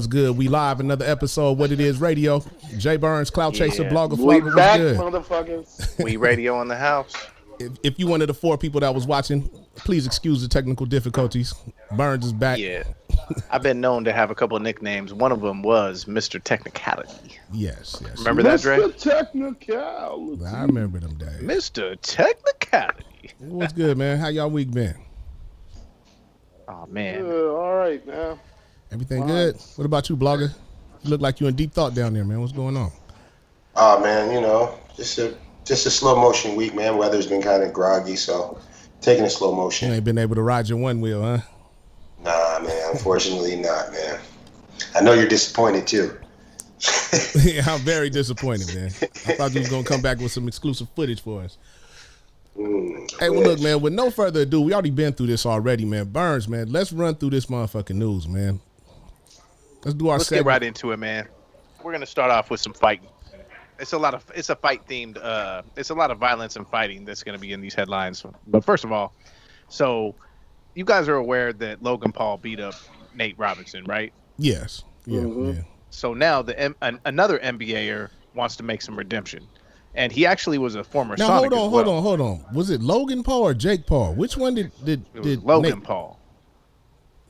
What's good? We live another episode. What it is radio. Jay Burns, Cloud Chaser, Blogger, We Flogger. back, What's good? motherfuckers. We radio in the house. If you one of the 4 people that was watching, please excuse the technical difficulties. Burns is back. Yeah. I've been known to have a couple of nicknames. One of them was Mr. Technicality. Yes. Remember that, Dre? Mr. Technicality. I remember them days. Mr. Technicality. What's good, man? How y'all week been? Oh, man. All right, man. Everything good? What about you, Blogger? You look like you in deep thought down there, man. What's going on? Oh man, just a slow motion week, man. Weather's been kind of groggy, so taking a slow You motion. ain't been able to ride your one wheel, huh? Nah, man. Unfortunately, not, man. I know you're disappointed too. Yeah, I'm very disappointed, man. I thought you was gonna come back with some exclusive footage for us. Hey, well, look, man, with no further ado, we already been through this already, man. Burns, man, let's run through this motherfucking news, man. Let's do our Let's get right into it, man. We're going to start off with some fighting. It's a lot of violence and fighting that's going to be in these headlines. But first of all, so you guys are aware that Logan Paul beat up Nate Robinson, right? Yes. Yeah, yeah. So now another NBAer wants to make some redemption. And he actually was a former Now, Sonic hold as well. on. Was it Logan Paul or Jake Paul? Which one did It was Logan Nate? Paul.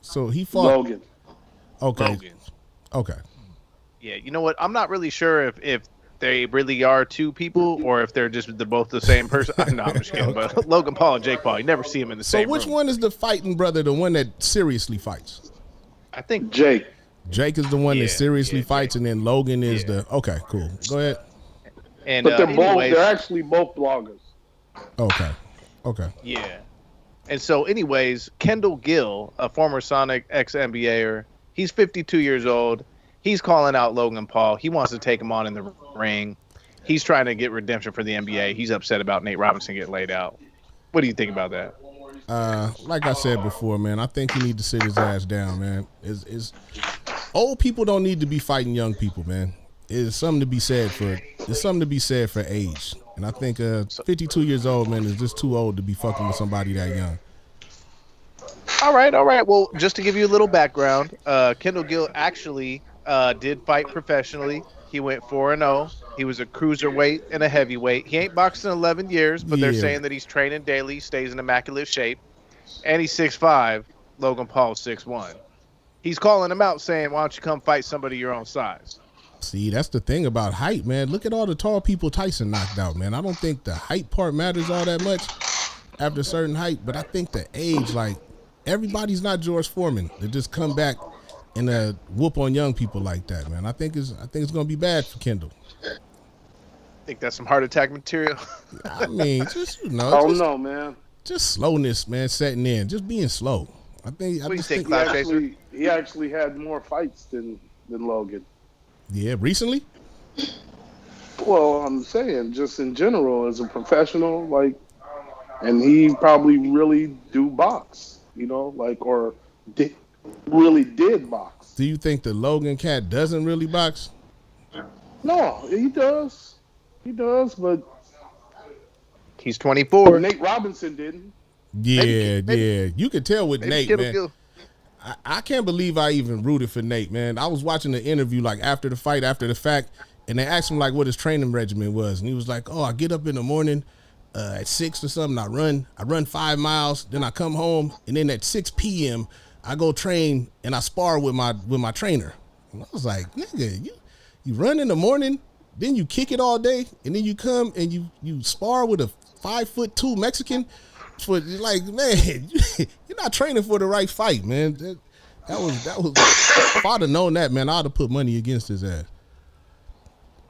So he fought. Logan. Okay. Logan. Okay. Yeah, you know what? I'm not really sure if they really are two people or if they're both the same person. No, I'm just kidding. But Logan Paul and Jake Paul, you never see them in the So same which room. one is the fighting brother? The one that seriously fights? I think Jake. Jake is the one that Yeah, seriously yeah, fights, and then Logan is Yeah. the. Okay, cool. Go ahead. And But anyways, they're actually both bloggers. Okay. yeah. And so, anyways, Kendall Gill, a former Sonic ex-NBAer, he's 52 years old. He's calling out Logan Paul. He wants to take him on in the ring. He's trying to get redemption for the NBA. He's upset about Nate Robinson getting laid out. What do you think about that? Like I said before, man, I think he need to sit his ass down, man. Is old people don't need to be fighting young people, man. It's something to be said for. It's something to be said for age, and I think 52 years old, man, is just too old to be fucking with somebody that young. All right. Well, just to give you a little background, Kendall Gill actually did fight professionally. He went 4-0. He was a cruiserweight and a heavyweight. He ain't boxed in 11 years, but they're Yeah. saying that he's training daily, stays in immaculate shape, and he's 6'5". Logan Paul's 6'1". He's calling him out, saying, "Why don't you come fight somebody your own size?" See, that's the thing about height, man. Look at all the tall people Tyson knocked out, man. I don't think the height part matters all that much after a certain height, but I think the age, like, everybody's not George Foreman to just come back and whoop on young people like that, man. I think it's gonna be bad for Kendall. Think that's some heart attack material. I mean, just Oh, no, man. just slowness, man, setting in, just being slow. I What do you just think, think, Cloud Chaser? He actually had more fights than Logan. yeah, recently. Well, I'm saying just in general as a professional, like, and he probably really do box, or really did box. Do you think the Logan cat doesn't really box? No, he does. He does, but He's 24. Nate Robinson didn't. Yeah, maybe- yeah. You could tell with Maybe Nate, Kendall man. Gill. I can't believe I even rooted for Nate, man. I was watching the interview like after the fight, after the fact, and they asked him like what his training regimen was, and he was like, "Oh, I get up in the morning at 6 or something. I run 5 miles, then I come home, and then at 6 p.m. I go train and I spar with my trainer." And I was like, "Nigga, you run in the morning, then you kick it all day, and then you come and you spar with a 5'2" Mexican." For like, man, you're not training for the right fight, man. That was. If I'd have known that, man, I'd have put money against his ass.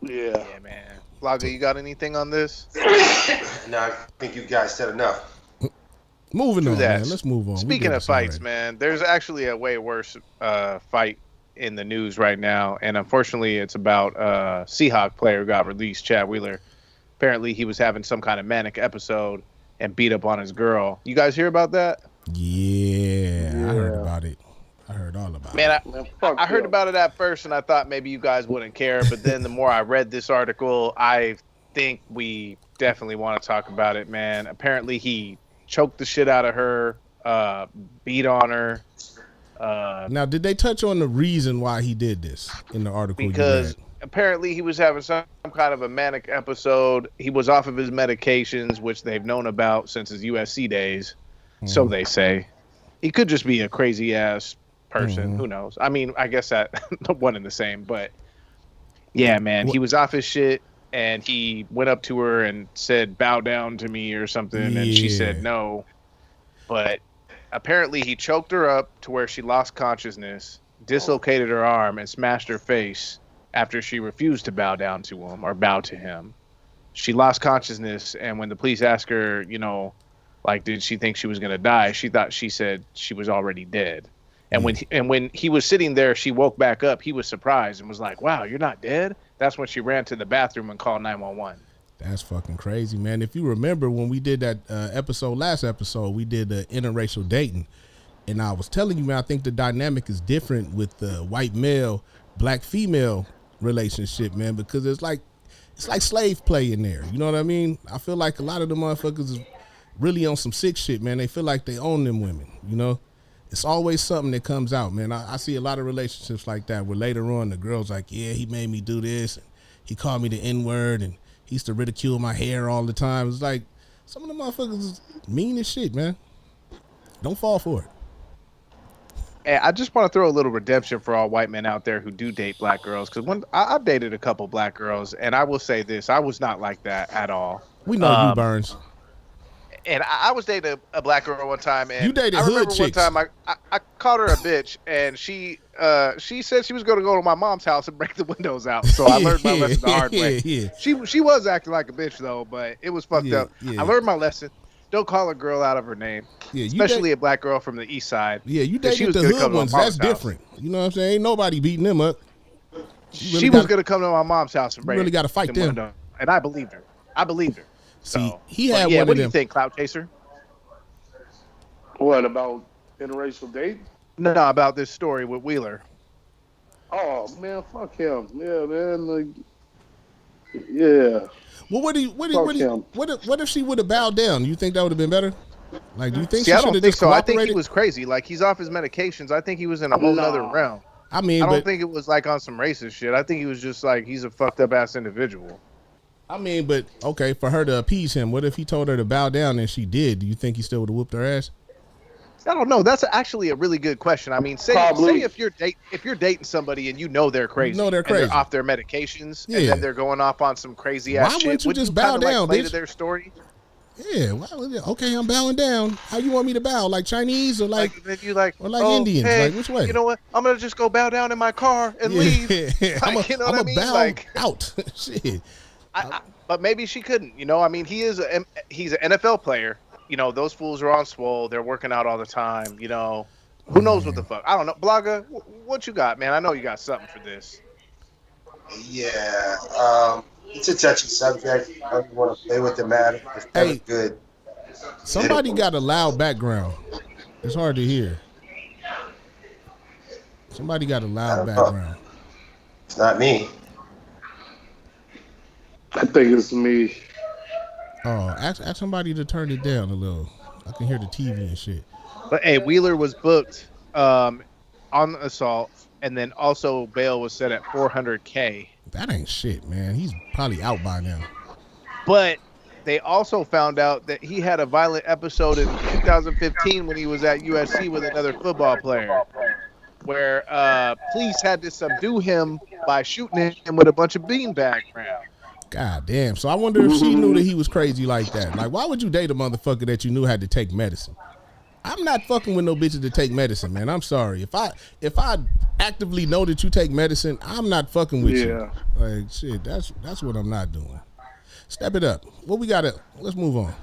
Yeah. Yeah, man. Flogger, you got anything on this? No, I think you guys said enough. Moving on, that. man. Let's move on. We Speaking did of this fights, already. man, there's actually a way worse fight in the news right now, and unfortunately, it's about Seahawk player who got released, Chad Wheeler. Apparently, he was having some kind of manic episode and beat up on his girl. You guys hear about that? Yeah, I heard about it. I heard all about Man, it. Man, fuck I heard him. about it at first, and I thought maybe you guys wouldn't care. But then the more I read this article, I think we definitely want to talk about it, man. Apparently, he choked the shit out of her, beat on her, Now, did they touch on the reason why he did this in the article? Because apparently he was having some kind of a manic episode. He was off of his medications, which they've known about since his USC days. So they say. He could just be a crazy ass person. Who knows? I mean, I guess that one and the same. But yeah, man, he was off his shit, and he went up to her and said, "Bow down to me" or something, and she said no. But apparently he choked her up to where she lost consciousness, dislocated her arm, and smashed her face after she refused to bow down to him or bow to him. She lost consciousness, and when the police asked her, you know, like, did she think she was going to die? She said she was already dead. And when he was sitting there, she woke back up. He was surprised and was like, "Wow, you're not dead?" That's when she ran to the bathroom and called 911. That's fucking crazy, man. If you remember when we did that last episode, we did interracial dating. And I was telling you, man, I think the dynamic is different with the white male, black female relationship, man, because it's like slave play in there. You know what I mean? I feel like a lot of the motherfuckers is really on some sick shit, man. They feel like they own them women, you know? It's always something that comes out, man. I see a lot of relationships like that where later on the girl's like, yeah, he made me do this. And he called me the N-word, and he used to ridicule my hair all the time. It's like, some of the motherfuckers is mean as shit, man. Don't fall for it. Hey, I just want to throw a little redemption for all white men out there who do date black girls. Because I've dated a couple black girls, and I will say this. I was not like that at all. We know you, Burns. And I was dating a black girl one time, and you dated I remember hood chicks. one time I called her a bitch, and she said she was going to go to my mom's house and break the windows out. So I learned my lesson the hard way. She was acting like a bitch though, but it was fucked up. I learned my lesson. Don't call a girl out of her name, especially a black girl from the east side. Yeah, you dated the hood ones. That's different. You know what I'm saying? Ain't nobody beating them up. She was going to come to my mom's house and break. You really got to fight them. And I believed her. See, he had one of them. What do you think, Clout Chaser? What about interracial date? No, about this story with Wheeler. Oh man, fuck him. Yeah, man. Like, yeah. Well, what if she would have bowed down? You think that would have been better? Like, do you think she I should don't have think just so. I cooperated? think he was crazy. Like, he's off his medications. I think he was in a whole other realm. I mean, I don't think it was like on some racist shit. I think he was just like, he's a fucked up ass individual. I mean, but okay, for her to appease him, what if he told her to bow down and she did? Do you think he still would have whooped her ass? I don't know. That's actually a really good question. I mean, say if you're dating somebody and you know they're crazy, and they're off their medications, and then they're going off on some crazy ass shit. Why wouldn't you just bow down, play bitch? to their story? Yeah. Okay, I'm bowing down. How you want me to bow? Like Chinese or like Indians? Hey, like which way? You know what? I'm gonna just go bow down in my car and leave. I'm you know what I mean? Bow out. Shit. But maybe she couldn't. You know, I mean, he's an NFL player. You know, those fools are on swole. They're working out all the time. You know, who knows what the fuck? I don't know. Blogger, what you got, man? I know you got something for this. Yeah, it's a touchy subject. I don't want to play with the matter. It's never good. Somebody got a loud background. It's hard to hear. Somebody got a loud background. It's not me. I think it's me. Oh, ask somebody to turn it down a little. I can hear the TV and shit. But hey, Wheeler was booked on the assault, and then also bail was set at $400K. That ain't shit, man. He's probably out by now. But they also found out that he had a violent episode in 2015 when he was at USC with another football player, where police had to subdue him by shooting him with a bunch of beanbag rounds. God damn. So I wonder if she knew that he was crazy like that. Like, why would you date a motherfucker that you knew had to take medicine? I'm not fucking with no bitches that take medicine, man. I'm sorry. If I actively know that you take medicine, I'm not fucking with you. Like, shit, that's what I'm not doing. Step it up. What we got? Let's move on.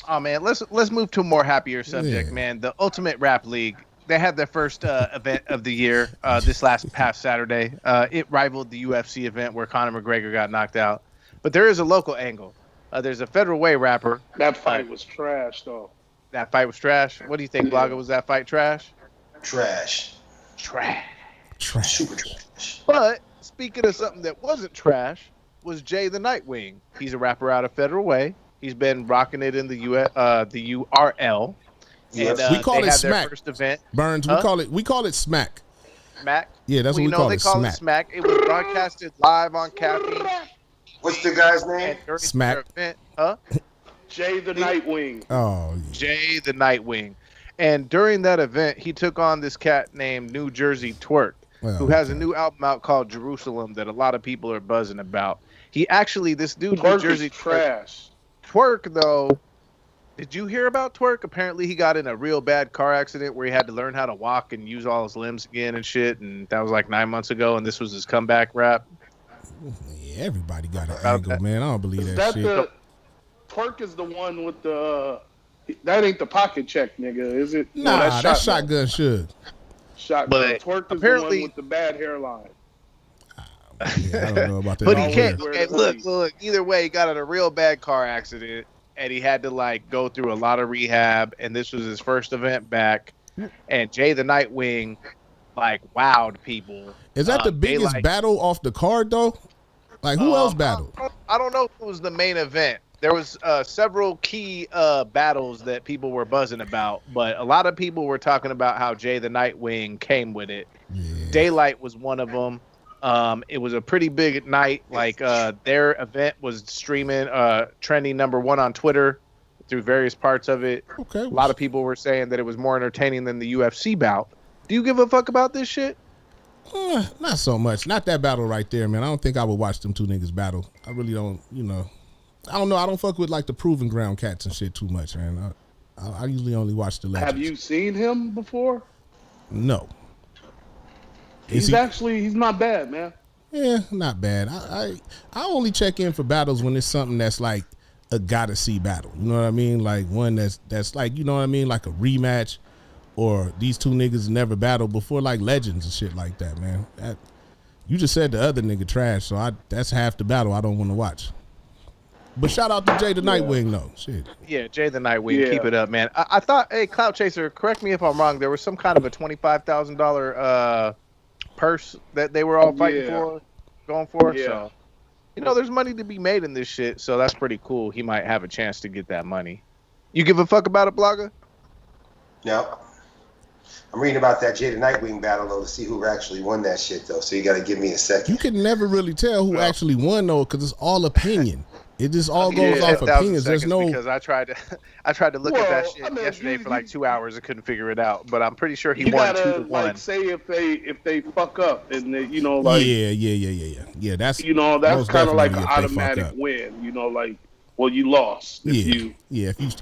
Oh man, let's move to a more happier subject, man. The Ultimate Rap League. They had their first event of the year this past Saturday. It rivaled the UFC event where Conor McGregor got knocked out. But there is a local angle. There's a Federal Way rapper. That fight was trash, though. That fight was trash? What do you think, Blogger? Was that fight trash? Trash. Super trash. But speaking of something that wasn't trash, was Jay the Nightwing. He's a rapper out of Federal Way. He's been rocking it in the URL. And We call they it had smack. their first event. Burns, Huh? we call it smack. Smack. Yeah, that's Well, what we call they it. call Smack. it Smack. It was broadcasted live on Caffeine. What's the guy's name? And during Smack. their event, Jay the Nightwing. Oh, yeah. Jay the Nightwing. And during that event, he took on this cat named New Jersey Twerk, Well, who has a okay. new album out called Jerusalem that a lot of people are buzzing about. He actually, this dude, New Twerk Jersey is trash. Twerk, though, did you hear about Twerk? Apparently, he got in a real bad car accident where he had to learn how to walk and use all his limbs again and shit. And that was like 9 months ago, and this was his comeback rap. Yeah, everybody got an About angle, that. man. I don't believe Is that that shit. the Twerk is the one with the that ain't the pocket check nigga, is it? No, Nah, that's Shotgun Suge. Shotgun. But Twerk is apparently- the one with the bad hairline. Yeah, I don't know about that. But all he can't. wear weird. the And hoodies. look. Either way, he got in a real bad car accident, and he had to like go through a lot of rehab. And this was his first event back. And Jay the Nightwing, like, wowed people. Is that the They, biggest like- battle off the card though? Like who else battled? I don't know if it was the main event. There was several key battles that people were buzzing about, but a lot of people were talking about how Jay the Nightwing came with it. Yeah. Daylight was one of them. It was a pretty big night. Like their event was streaming, trending #1 on Twitter through various parts of it. Okay. A lot of people were saying that it was more entertaining than the UFC bout. Do you give a fuck about this shit? Not so much. Not that battle right there, man. I don't think I would watch them two niggas battle. I really don't. I don't know. I don't fuck with like the proving ground cats and shit too much, man. I usually only watch the legends. Have you seen him before? No. He's not bad, man. Yeah, not bad. I only check in for battles when it's something that's like a gotta see battle. You know what I mean? Like one that's like, you know what I mean, like a rematch, or these two niggas never battled before, like legends and shit like that, man. You just said the other nigga trash, so that's half the battle I don't want to watch. But shout out to Jay the Nightwing though. Shit. Yeah, Jay the Nightwing, Yeah. keep it up, man. I thought, hey, Cloud Chaser, correct me if I'm wrong. There was some kind of a $25,000 purse that they were all fighting going for. Yeah. So, there's money to be made in this shit. So that's pretty cool. He might have a chance to get that money. You give a fuck about it, Blogger? No. I'm reading about that Jay the Nightwing battle though to see who actually won that shit though. So you got to give me a You second. can never really tell who actually won though, because it's all opinion. It just all goes Yeah, off 10,000 opinions. There's seconds no. because I tried to look at that shit yesterday for like 2 hours. I couldn't figure it out, but I'm pretty sure he You won gotta 2-1. like say if they fuck up and they, yeah. That's that's most kind of like definitely an if they fuck automatic up. win. Like, well, you lost. If you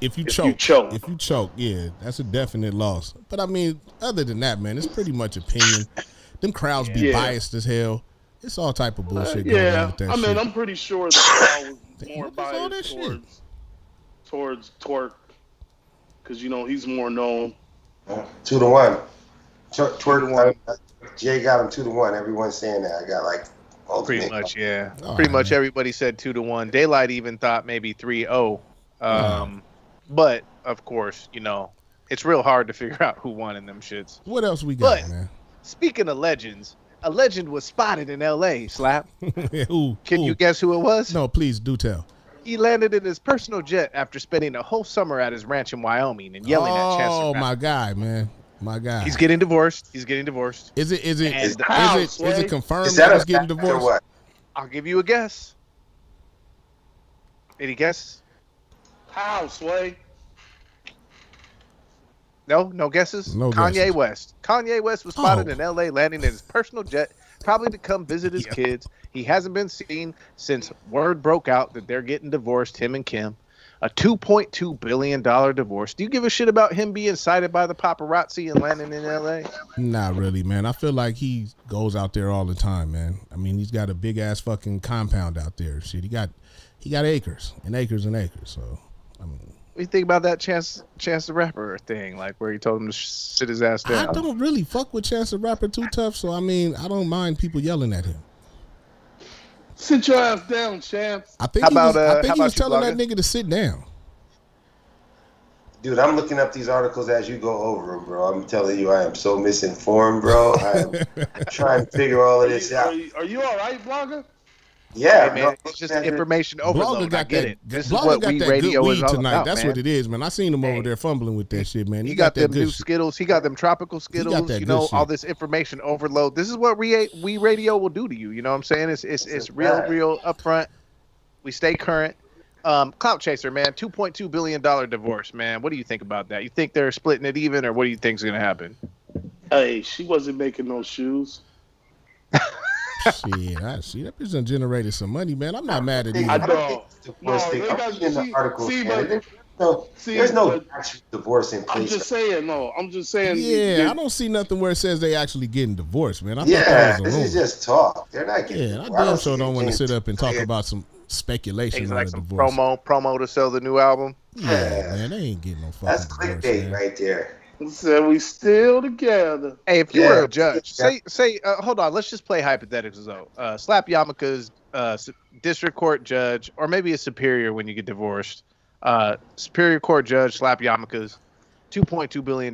If you choke. choke, yeah, that's a definite loss. But I mean, other than that, man, it's pretty much opinion. Them crowds be Yeah. biased as hell. It's all type of bullshit going on yeah, with that I mean, shit. I'm pretty sure the crowd was more What is all that biased shit? towards Twerk because he's more known. 2-1. Twerk. Jay got him 2-1. Everyone's saying that. I got like Pretty ultimate. much, yeah. All Pretty right, much man. everybody said 2-1. Daylight even thought maybe 3-0. But of course, it's real hard to figure out who won in them shits. What else we got, But- man? Speaking of legends, a legend was spotted in L.A. Slap. Who? Can you guess who it was? No, please do tell. He landed in his personal jet after spending a whole summer at his ranch in Wyoming and yelling at Chance the Oh, Rapper. my guy, man. My guy. He's getting divorced. Is it And how, is it confirmed Is that that he's a getting fact or divorced? what? I'll give you a guess. Any guess? How, Sway? No guesses? No Kanye guesses. West. Kanye West was spotted Oh. in L.A. landing in his personal jet, probably to come visit his kids. He hasn't been seen since word broke out that they're getting divorced, him and Kim. A $2.2 billion divorce. Do you give a shit about him being cited by the paparazzi and landing in L.A.? Not really, man. I feel like he goes out there all the time, man. I mean, he's got a big ass fucking compound out there. Shit, he got acres and acres and acres. So, I mean, What do you think about that Chance the Rapper thing, like where he told him to sit his ass down? I don't really fuck with Chance the Rapper too tough. So, I mean, I don't mind people yelling at him. Sit your ass down, Chance. I think How he was, about, I how think he was about you, telling that Blogger? nigga to sit down. Dude, I'm looking up these articles as you go over them, bro. I'm telling you, I am so misinformed, bro. I'm trying to figure all of this out. Are you all right, Blogger? Yeah, Hey, man, no, it's just man, information Blogger overload. I got get that. it. This is Blogger what got We that Radio good is weed all tonight. about, That's man. what it is, man. I seen him over Hey. there fumbling with that shit, man. He got them that new good shit. Skittles. He got them tropical Skittles. that You good know, all shit. this information overload. This is what We Radio will do to you. You know what I'm saying? It's real upfront. We stay current. Clout Chaser, man, $2.2 billion divorce, man. What do you think about that? You think they're splitting it even, or what do you think's gonna happen? Hey, she wasn't making no shoes. Shit, I see that person generated some money, man. I'm not mad at I either. know. There's no actual divorce in place. I'm just saying. Yeah, I don't see nothing where it says they actually getting divorced, man. I thought Yeah, that was a this is rumor. just talk. They're not getting. Yeah, I damn sure don't want to sit up and talk about some speculation He's on like a some divorce. promo to sell the new album. Yeah, man, they ain't getting no fucking That's divorce, clickbait man. right there. Said we still together. Hey, if you Yeah. were a judge, say, hold on, let's just play hypotheticals though. Slap Yamaka's district court judge, or maybe a superior when you get divorced. Superior court judge slap Yamaka's $2.2 billion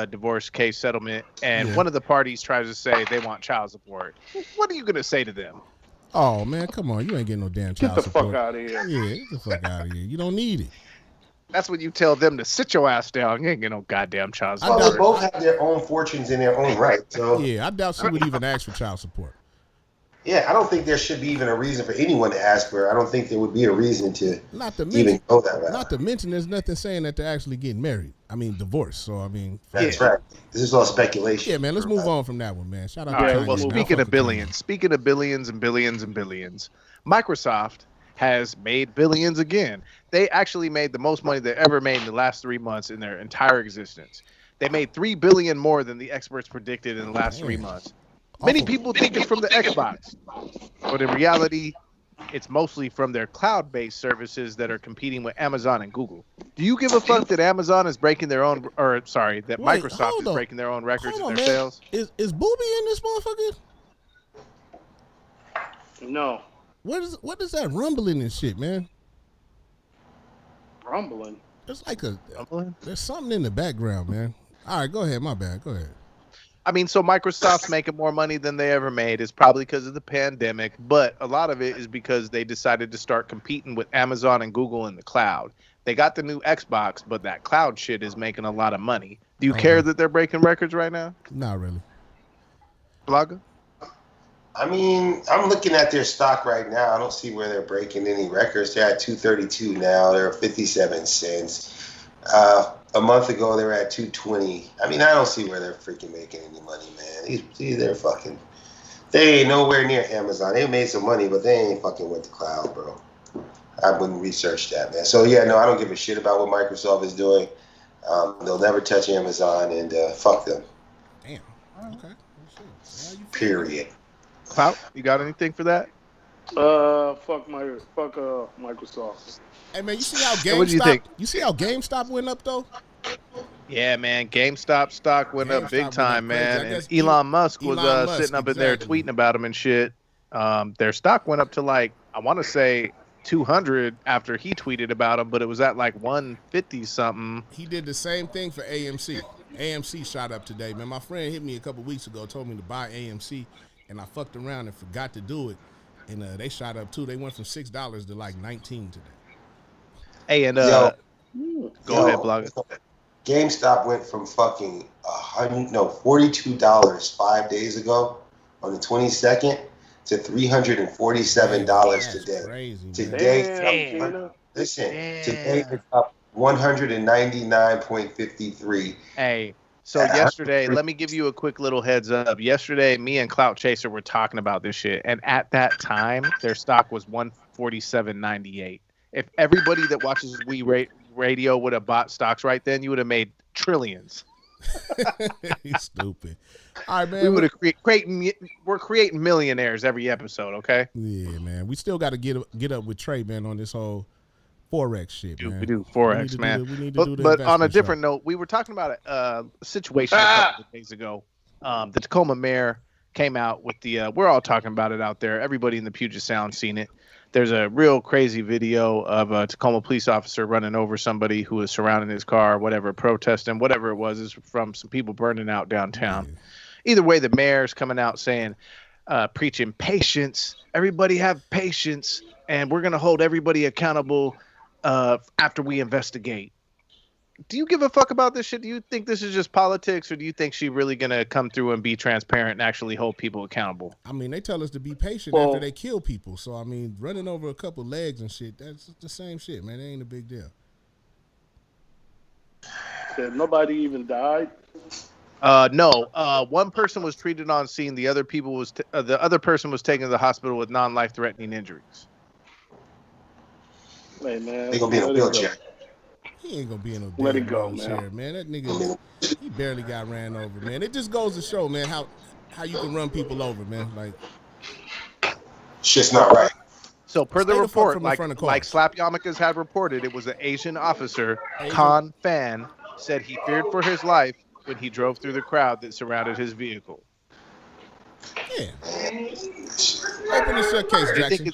divorce case settlement, and one of the parties tries to say they want child support. What are you gonna say to them? Oh man, come on, you ain't getting no damn child Get the support. fuck out of here. Yeah, get the fuck out of here. You don't need it. That's when you tell them to sit your ass down. You ain't get no goddamn child I Well, support. they both have their own fortunes in their own right. So Yeah, I doubt she would even ask for child support. yeah, I don't think there should be even a reason for anyone to ask for it. I don't think there would be a reason to Not to even mention, go that route. not to mention, there's nothing saying that they're actually getting married. I mean, divorced. So I mean, That's right. This is all speculation. yeah, man. Let's move on from that one, man. Shout out All to right. Kanye, Well, man. I speaking fuck of with billions, Kanye. speaking of billions and billions and billions, Microsoft has made billions again. They actually made the most money they ever made in the last 3 months in their entire existence. They made $3 billion more than the experts predicted in the last 3 months. Many people think it's from the Xbox, but in reality, it's mostly from their cloud-based services that are competing with Amazon and Google. Do you give a fuck that Amazon is breaking their own, or sorry, that Wait, Microsoft hold is on. breaking their own records Hold in on, their man. sales? Is Booby in this motherfucker? No. What is that rumbling and shit, man? Rumbling. It's like there's something in the background, man. All right, go ahead. My bad. Go ahead. I mean, so Microsoft's making more money than they ever made. It's probably because of the pandemic, but a lot of it is because they decided to start competing with Amazon and Google in the cloud. They got the new Xbox, but that cloud shit is making a lot of money. Do you care that they're breaking records right now, Not really. Blogger? I mean, I'm looking at their stock right now. I don't see where they're breaking any records. They're at 232 now. They're 57 cents. A month ago, they were at 220. I mean, I don't see where they're freaking making any money, man. They ain't nowhere near Amazon. They made some money, but they ain't fucking with the cloud, bro. I wouldn't research that, man. So, yeah, no, I don't give a shit about what Microsoft is doing. They'll never touch Amazon, and fuck them. Damn. Okay. Period. Clout, you got anything for that? Fuck Microsoft. Hey man, you see how Hey, what do you GameStop? think? You see how GameStop went up though? Yeah, man. GameStop stock went up GameStop big went time, up crazy. I man. guess And Elon Musk was Elon Musk, sitting up in there exactly. tweeting about him and shit. Their stock went up to like, I want to say 200 after he tweeted about him, but it was at like 150 something. He did the same thing for AMC. AMC shot up today, man. My friend hit me a couple weeks ago, told me to buy AMC, and I fucked around and forgot to do it, and they shot up too. They went from $6 to like 19 today. Hey, and Yo, go ahead, Blogger. GameStop went from fucking $42 5 days ago on the 22nd to $347 That's today. crazy, man. Today, Damn, listen, Damn. today it's up 199.53. Hey, so yesterday, let me give you a quick little heads up. Yesterday, me and Clout Chaser were talking about this shit, and at that time, their stock was 147.98. If everybody that watches Radio would have bought stocks right then, you would have made trillions. He's stupid. All right, man. We would have we're creating millionaires every episode, okay? Yeah, man. We still got to get up with Trey, man, on this whole Forex shit, man. We do We Forex, need to man. we need to do the But on a investment different show. note, we were talking about a situation a couple of days ago. The Tacoma mayor came out with the we're all talking about it out there. Everybody in the Puget Sound seen it. There's a real crazy video of a Tacoma police officer running over somebody who was surrounding his car, whatever, protesting, whatever it was, is from some people burning out downtown. Yeah. Either way, the mayor's coming out saying, preaching patience. Everybody have patience, and we're gonna hold everybody accountable after we investigate. Do you give a fuck about this shit? Do you think this is just politics, or do you think she really gonna come through and be transparent and actually hold people accountable? I mean, they tell us to be patient after they kill people. So, I mean, running over a couple legs and shit, that's the same shit, man. It ain't a big deal. Nobody even died. No. One person was treated on scene. The other person was taken to the hospital with non-life-threatening injuries. Hey, man. They're going to be in a wheelchair. He ain't gonna be in no Let damn it go, wheelchair, man. That nigga, he barely got ran over, man. It just goes to show, man, how you can run people over, man. Like, shit's not right. So per the report, like cars. Slap Yarmulkes had reported, it was an Asian officer, Khan Fan, said he feared for his life when he drove through the crowd that surrounded his vehicle. Yeah. Open the showcase, Jackson.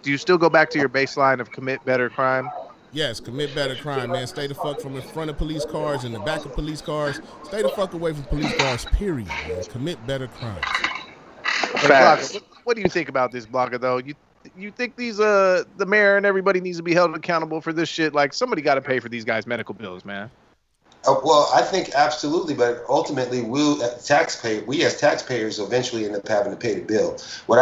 Do you still go back to your baseline of commit better crime? Yes, commit better crime, man. Stay the fuck from in front of police cars and the back of police cars. Stay the fuck away from police cars, period, man. Commit better crimes. Hey, Blanca, what do you think about this, Blanca, though? You think these the mayor and everybody needs to be held accountable for this shit? Like, somebody got to pay for these guys' medical bills, man. Well, I think absolutely, but ultimately we as taxpayers eventually end up having to pay the bill. What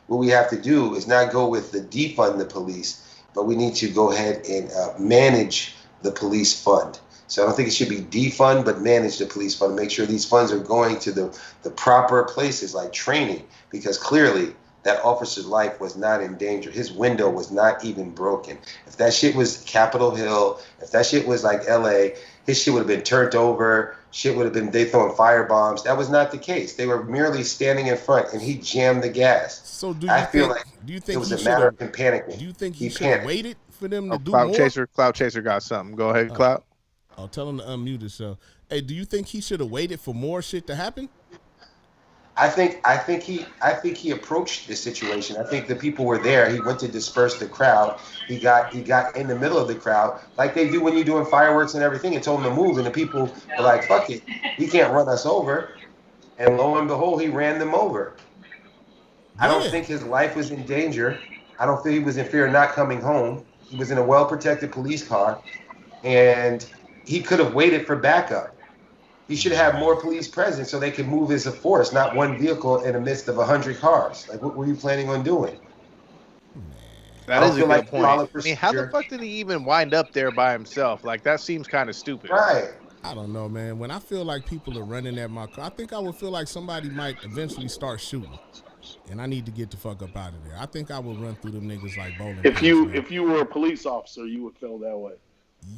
we have to do is not go with the defund the police, but we need to go ahead and manage the police fund. So I don't think it should be defund, but manage the police fund. Make sure these funds are going to the proper places like training, because clearly that officer's life was not in danger. His window was not even broken. If that shit was Capitol Hill, if that shit was like LA, his shit would have been turned over. Shit would have been they throwing firebombs. That was not the case. They were merely standing in front, and he jammed the gas. So do you think it was a matter of him panicking? Do you think he should have waited for them to do Cloud more? Cloud Chaser got something. Go ahead, Cloud. I'll tell him to unmute himself. Hey, do you think he should have waited for more shit to happen? I think he approached the situation. I think the people were there. He went to disperse the crowd. He got in the middle of the crowd, like they do when you're doing fireworks and everything, and told him to move. And the people were like, "Fuck it, he can't run us over." And lo and behold, he ran them over. I don't think his life was in danger. I don't think he was in fear of not coming home. He was in a well-protected police car, and he could have waited for backup. He should have more police presence so they can move as a force, not one vehicle in the midst of 100 cars. Like, what were you planning on doing? That is a good point. I mean, how the fuck did he even wind up there by himself? Like, that seems kind of stupid. Right. I don't know, man. When I feel like people are running at my car, I think I would feel like somebody might eventually start shooting. And I need to get the fuck up out of there. I think I would run through them niggas like bowling. If you were a police officer, you would feel that way.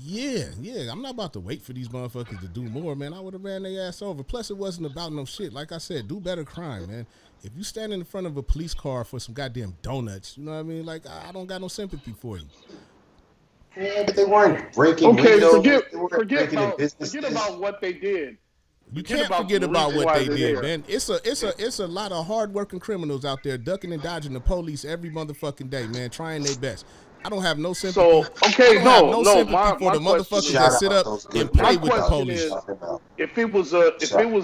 Yeah. I'm not about to wait for these motherfuckers to do more, man. I would have ran their ass over. Plus, it wasn't about no shit. Like I said, do better crime, man. If you stand in front of a police car for some goddamn donuts, you know what I mean? Like, I don't got no sympathy for you. Yeah, but they weren't breaking windows. Forget about what they did. You can't forget about what they did, man. It's a lot of hard-working criminals out there ducking and dodging the police every motherfucking day, man, trying their best. I don't have no sympathy. So, okay, no sympathy for the motherfuckers that sit up and play with the police. If it was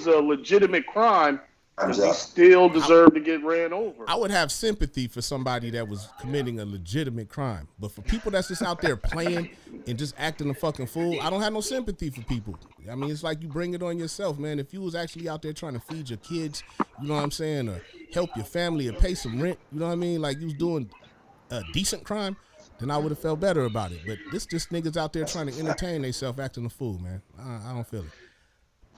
a legitimate crime, does he still deserve to get ran over? I would have sympathy for somebody that was committing a legitimate crime. But for people that's just out there playing and just acting a fucking fool, I don't have no sympathy for people. I mean, it's like you bring it on yourself, man. If you was actually out there trying to feed your kids, you know what I'm saying, or help your family or pay some rent, you know what I mean, like you was doing a decent crime, then I would have felt better about it. But this just niggas out there trying to entertain themselves acting a fool, man. I don't feel it.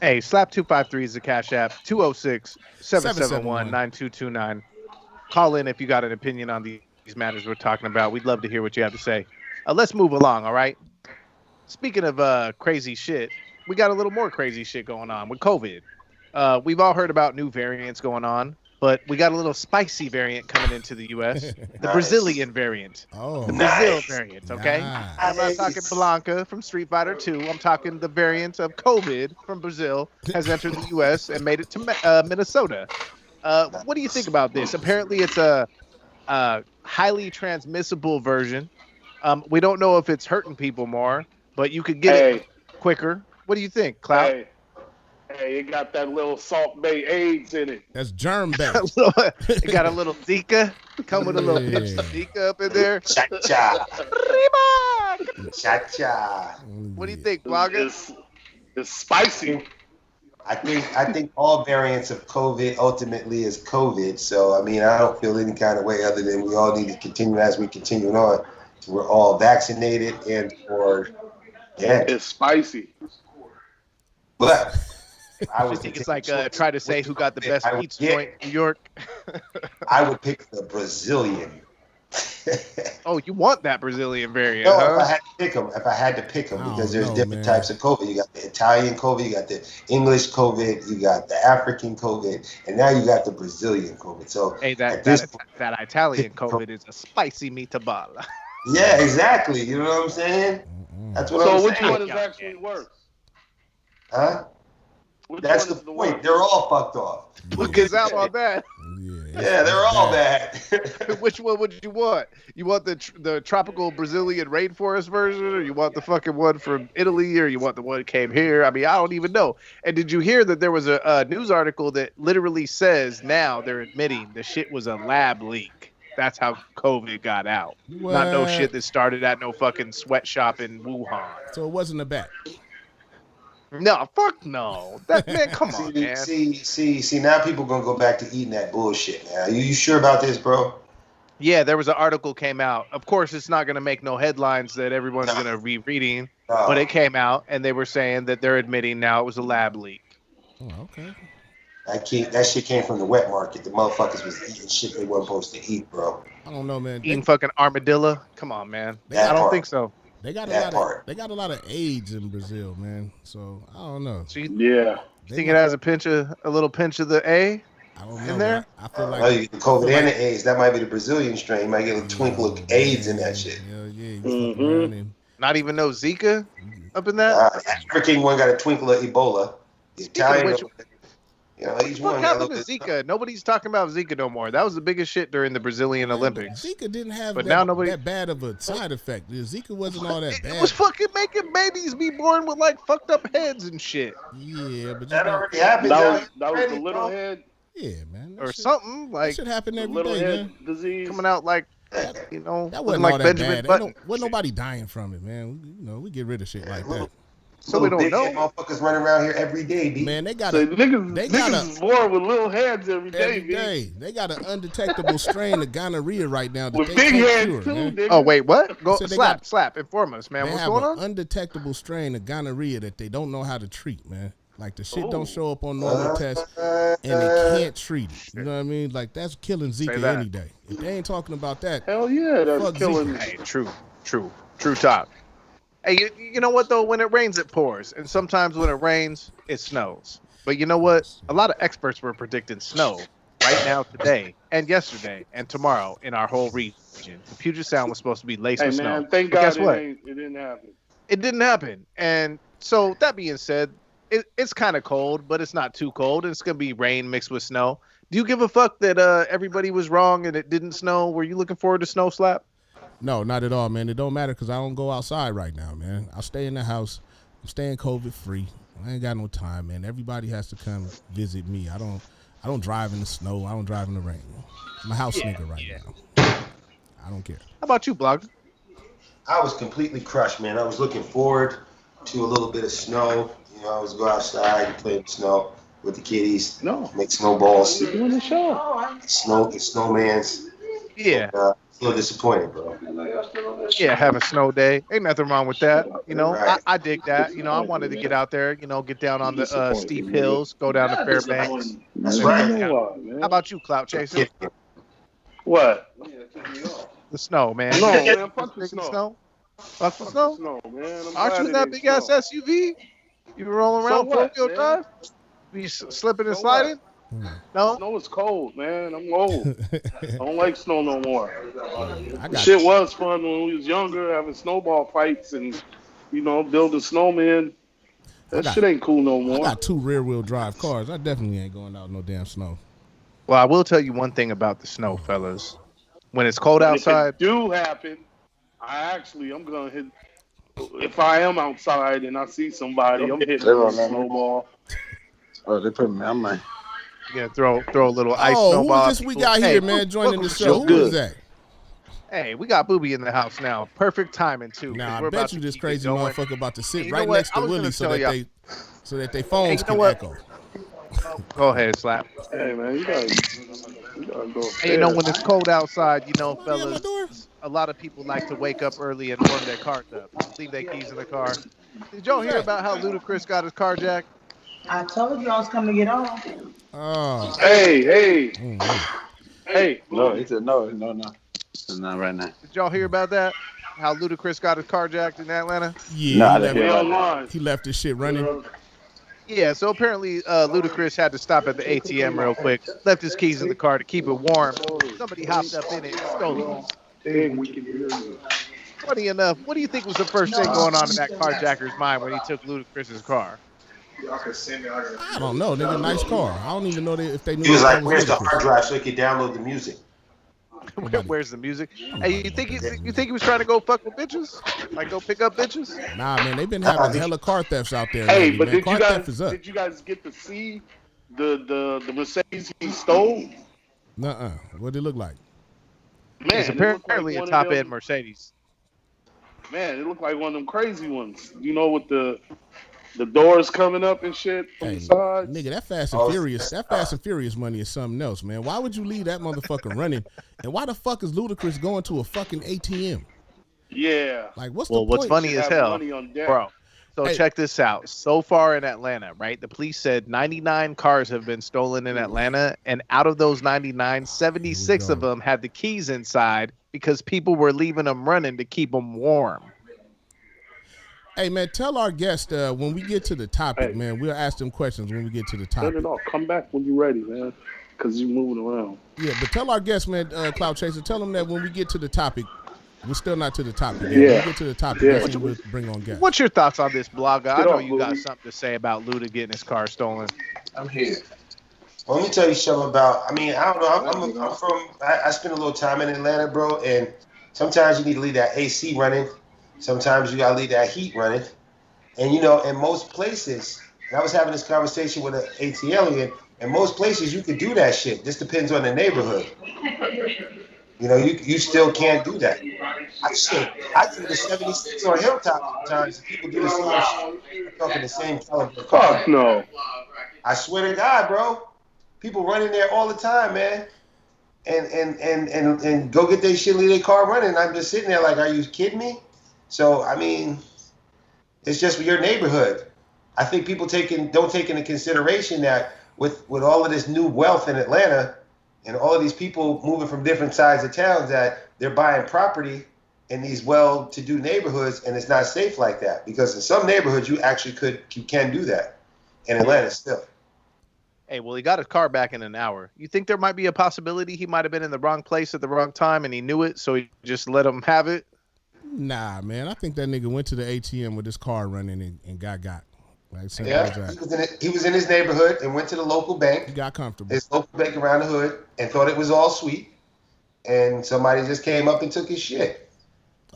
Hey, Slap253 is the Cash App. 206-771-9229. Call in if you got an opinion on these matters we're talking about. We'd love to hear what you have to say. Let's move along, all right? Speaking of crazy shit, we got a little more crazy shit going on with COVID. We've all heard about new variants going on, but we got a little spicy variant coming into the U.S., the Brazilian variant. Oh, the Brazil variant, okay? Nice. I'm not talking Blanca from Street Fighter 2. I'm talking the variant of COVID from Brazil has entered the U.S. and made it to Minnesota. What do you think about this? Apparently, it's a highly transmissible version. We don't know if it's hurting people more, but you could get it quicker. What do you think, Cloud? Hey, it got that little Salt Bay AIDS in it. That's germ bay. It got a little Zika. Come with a little pinch of Zika up in there. Cha-cha. Reba! Cha-cha. What do you think, Blogger? It's spicy. I think all variants of COVID ultimately is COVID. So, I mean, I don't feel any kind of way other than we all need to continue as we continue on. We're all vaccinated and It's spicy. But I I would think it's like try to say who got the best pizza joint in New York. I would pick the Brazilian. Oh, you want that Brazilian variant, No, huh? if I had to pick them, I because don't there's know, different man. types of COVID. You got the Italian COVID, you got the English COVID, you got the African COVID, and now you got the Brazilian COVID. So Hey, at this point, that Italian COVID is a spicy meatball. yeah, exactly. You know what I'm saying? That's what I'm So which saying. one is actually worse? Huh? Which That's one the is the point. worst? They're all fucked off. Who gets out on that? Yeah, they're all bad. Which one would you want? You want the tropical Brazilian rainforest version, or you want the fucking one from Italy, or you want the one that came here? I mean, I don't even know. And did you hear that there was a news article that literally says now they're admitting the shit was a lab leak? That's how COVID got out. Not no What? shit that started at no fucking sweatshop in Wuhan. So it wasn't a bat. No, fuck no. That man, come on, man. See, now people gonna go back to eating that bullshit, man. You sure about this, bro? Yeah, there was an article came out. Of course, it's not going to make no headlines that everyone's going to be reading, No. but it came out, and they were saying that they're admitting now it was a lab leak. Oh, okay. That shit came from the wet market. The motherfuckers was eating shit they weren't supposed to eat, bro. I don't know, man. Eating fucking armadillo? Come on, man. That I don't part. think so. They got That part. they got a lot of AIDS in Brazil, man. So I don't know. So you Yeah. think it has a little pinch of the A? I don't know. in there? but I feel Oh, like you get the COVID and the AIDS. That might be the Brazilian strain. You might get a twinkle of AIDS in that shit. Yeah, yeah. You Mhm. fuck around and Not even no Zika up in that? The African one got a twinkle of Ebola. The Speaking of Italian, which, each what one got a happened little to bit. Zika? Nobody's talking about Zika no more. That was the biggest shit during the Brazilian Olympics. Zika didn't have But that, now nobody- that bad of a side effect. Zika wasn't all that It bad. was fucking making babies be born with like fucked up heads and shit. Yeah, but That just already happened. That was the already, little bro. head, yeah, man. That Or shit, something That like shit happen the every little day, head man. disease. coming out like That looking wasn't like all that Benjamin bad. Button. Wasn't nobody dying from it, man. We get rid of shit like that. So we Little don't big know. head motherfuckers running around here every day, B. Man, they got So a niggas gotta- is born with little heads every day, every B. day. They got an undetectable strain of gonorrhea right now that With they big can't heads cure, too, man. nigga. Oh wait, what? Go So they slap. Inform us, man. They What's have going an on? undetectable strain of gonorrhea that they don't know how to treat, man. Like the shit don't Oh. show up on normal tests, and they can't treat it. You know what I mean? Like that's killing Zika that. any day. If they ain't talking about that, Hell yeah, that's Fuck killing. Zika. Hey, true talk. Hey, you know what though? When it rains, it pours, and sometimes when it rains, it snows. But you know what? A lot of experts were predicting snow right now, today, and yesterday, and tomorrow in our whole region. The Puget Sound was supposed to be laced Hey with man, snow. thank But God guess what? it didn't happen. It didn't happen. And so that being said, it's kind of cold, but it's not too cold. And it's gonna be rain mixed with snow. Do you give a fuck that everybody was wrong and it didn't snow? Were you looking forward to snow, Slap? no, not at all, man. It don't matter because I don't go outside right now, man. I'll stay in the house. I'm staying COVID free. I ain't got no time, man. Everybody has to come visit me. I don't drive in the snow. I don't drive in the rain. I'm a house nigga right now. I don't care. How about you, Blogger? I was completely crushed, man. I was looking forward to a little bit of snow. You know, I was go outside and play in the snow with the kiddies, No, make snowballs, you're doing the show. the snowmans. Yeah. Still disappointed, bro. Yeah, have a snow day. Ain't nothing wrong with that. You know, Right. I dig that. You know, I wanted to get out there, you know, get down on the steep hills, go down to Fairbanks. That's You right. know what, man? How about you, Clout Chaser? What? The snow, man. No, You man, fuck the digging snow. Fuck the snow? Snow, man. I'm Aren't glad you in it that ain't big ass snow. SUV? You been rolling So around what, four-wheel man? drive? Be slipping and So sliding? No? Snow is cold, man. I'm old. I don't like snow no more. I got Shit was fun when we was younger, having snowball fights and, you know, building snowmen. That got- shit ain't cool no I more. got 2 rear-wheel drive cars. I definitely ain't going out in no damn snow. Well, I will tell you one thing about the snow, fellas. When it's cold If outside, it do happen, I'm gonna hit. If I am outside and I see somebody, I'm hitting a snowball. Oh, they put me. I'm like, Yeah, throw a little ice Oh, who snowball. is this we got here, man, joining the show? Who is that? Hey, we got Booby in the house now. Perfect timing too. Now, I We're bet about you to this keep crazy it going. motherfucker about to sit You know right what? next I to was Willie gonna so tell that y'all. their phones you know can what? echo. Go ahead, Slap. Hey man, you gotta go. Hey, you know, when it's cold outside, you know, Somebody at my door? fellas, a lot of people like to wake up early and warm their cars up. Leave their keys in the car. Did y'all hear about how Ludacris got his car jacked? I told you I was coming to get on. Oh. Hey. no. He said no. It's not right now. Did y'all hear about that? How Ludacris got his car jacked in Atlanta? Yeah, Nah, he, they left, hear about online. he left his shit running. Yeah, so apparently Ludacris had to stop at the ATM real quick, left his keys in the car to keep it warm. Somebody hopped up in it and stole them. Funny enough, what do you think was the first thing going on in that carjacker's mind when he took Ludacris's car? I don't know, nigga. Nice car. I don't even know if they knew He was that like, was "Where's the Ludacris. hard drive so he could download the music?" Where's the music? Hey, you think he was trying to go fuck with bitches? Like go pick up bitches? Nah, man, they've been having hella car thefts out there. Hey, lately, but man. Car theft is up. did you guys get to see the Mercedes he stole? Nuh-uh. What did it look like? Man, It's it looked apparently like a one of top them- end Mercedes. Man, it looked like one of them crazy ones. You know, with the doors coming up and shit from Hey, the sides. nigga, that Fast and Furious money is something else, man. Why would you leave that motherfucker running? And why the fuck is Ludacris going to a fucking ATM? Yeah. Like, what's Well, the what's point? funny Should as have hell, money on deck. bro. So Hey. check this out. So far in Atlanta, right? The police said 99 cars have been stolen in Atlanta, and out of those 99, 76 of go. them had the keys inside because people were leaving them running to keep them warm. Hey, man, tell our guest when we get to the topic, Hey. man, we'll ask them questions when we get to the Turn topic. it off. Come back when you're ready, man. Because you're moving around. Yeah, but tell our guest, man, Cloud Chaser, tell them that when we get to the topic, we're still not to the topic. When we get to the topic, Yeah. that's when we'll bring on guests. What's your thoughts on this, Blogger? I Get know off, you got Louis. something to say about Luda getting his car stolen. I'm here. Well, let me tell you something about. I mean, I don't know. I'm from. I spend a little time in Atlanta, bro, and sometimes you need to leave that AC running. Sometimes you gotta leave that heat running. And you know, in most places, and I was having this conversation with an ATLian. In most places, you could do that shit. This depends on the neighborhood. You know, you still can't do that. I do the 76 on Hilltop sometimes. People do the same shit. I'm talking the same caliber. Fuck no. I swear to God, bro. People run in there all the time, man. And go get their shit, leave their car running. I'm just sitting there like, are you kidding me? So, I mean, it's just your neighborhood. I think people don't take into consideration that with all of this new wealth in Atlanta and all of these people moving from different sides of towns, that they're buying property in these well-to-do neighborhoods, and it's not safe like that. Because in some neighborhoods, you can do that in Atlanta still. Hey, well, he got his car back in an hour. You think there might be a possibility he might have been in the wrong place at the wrong time and he knew it, so he just let him have it? Nah, man, I think that nigga went to the ATM with his car running and got. Like, simple Yeah, as that. he was in his neighborhood and went to the local bank. He got comfortable. His local bank around the hood, and thought it was all sweet. And somebody just came up and took his shit.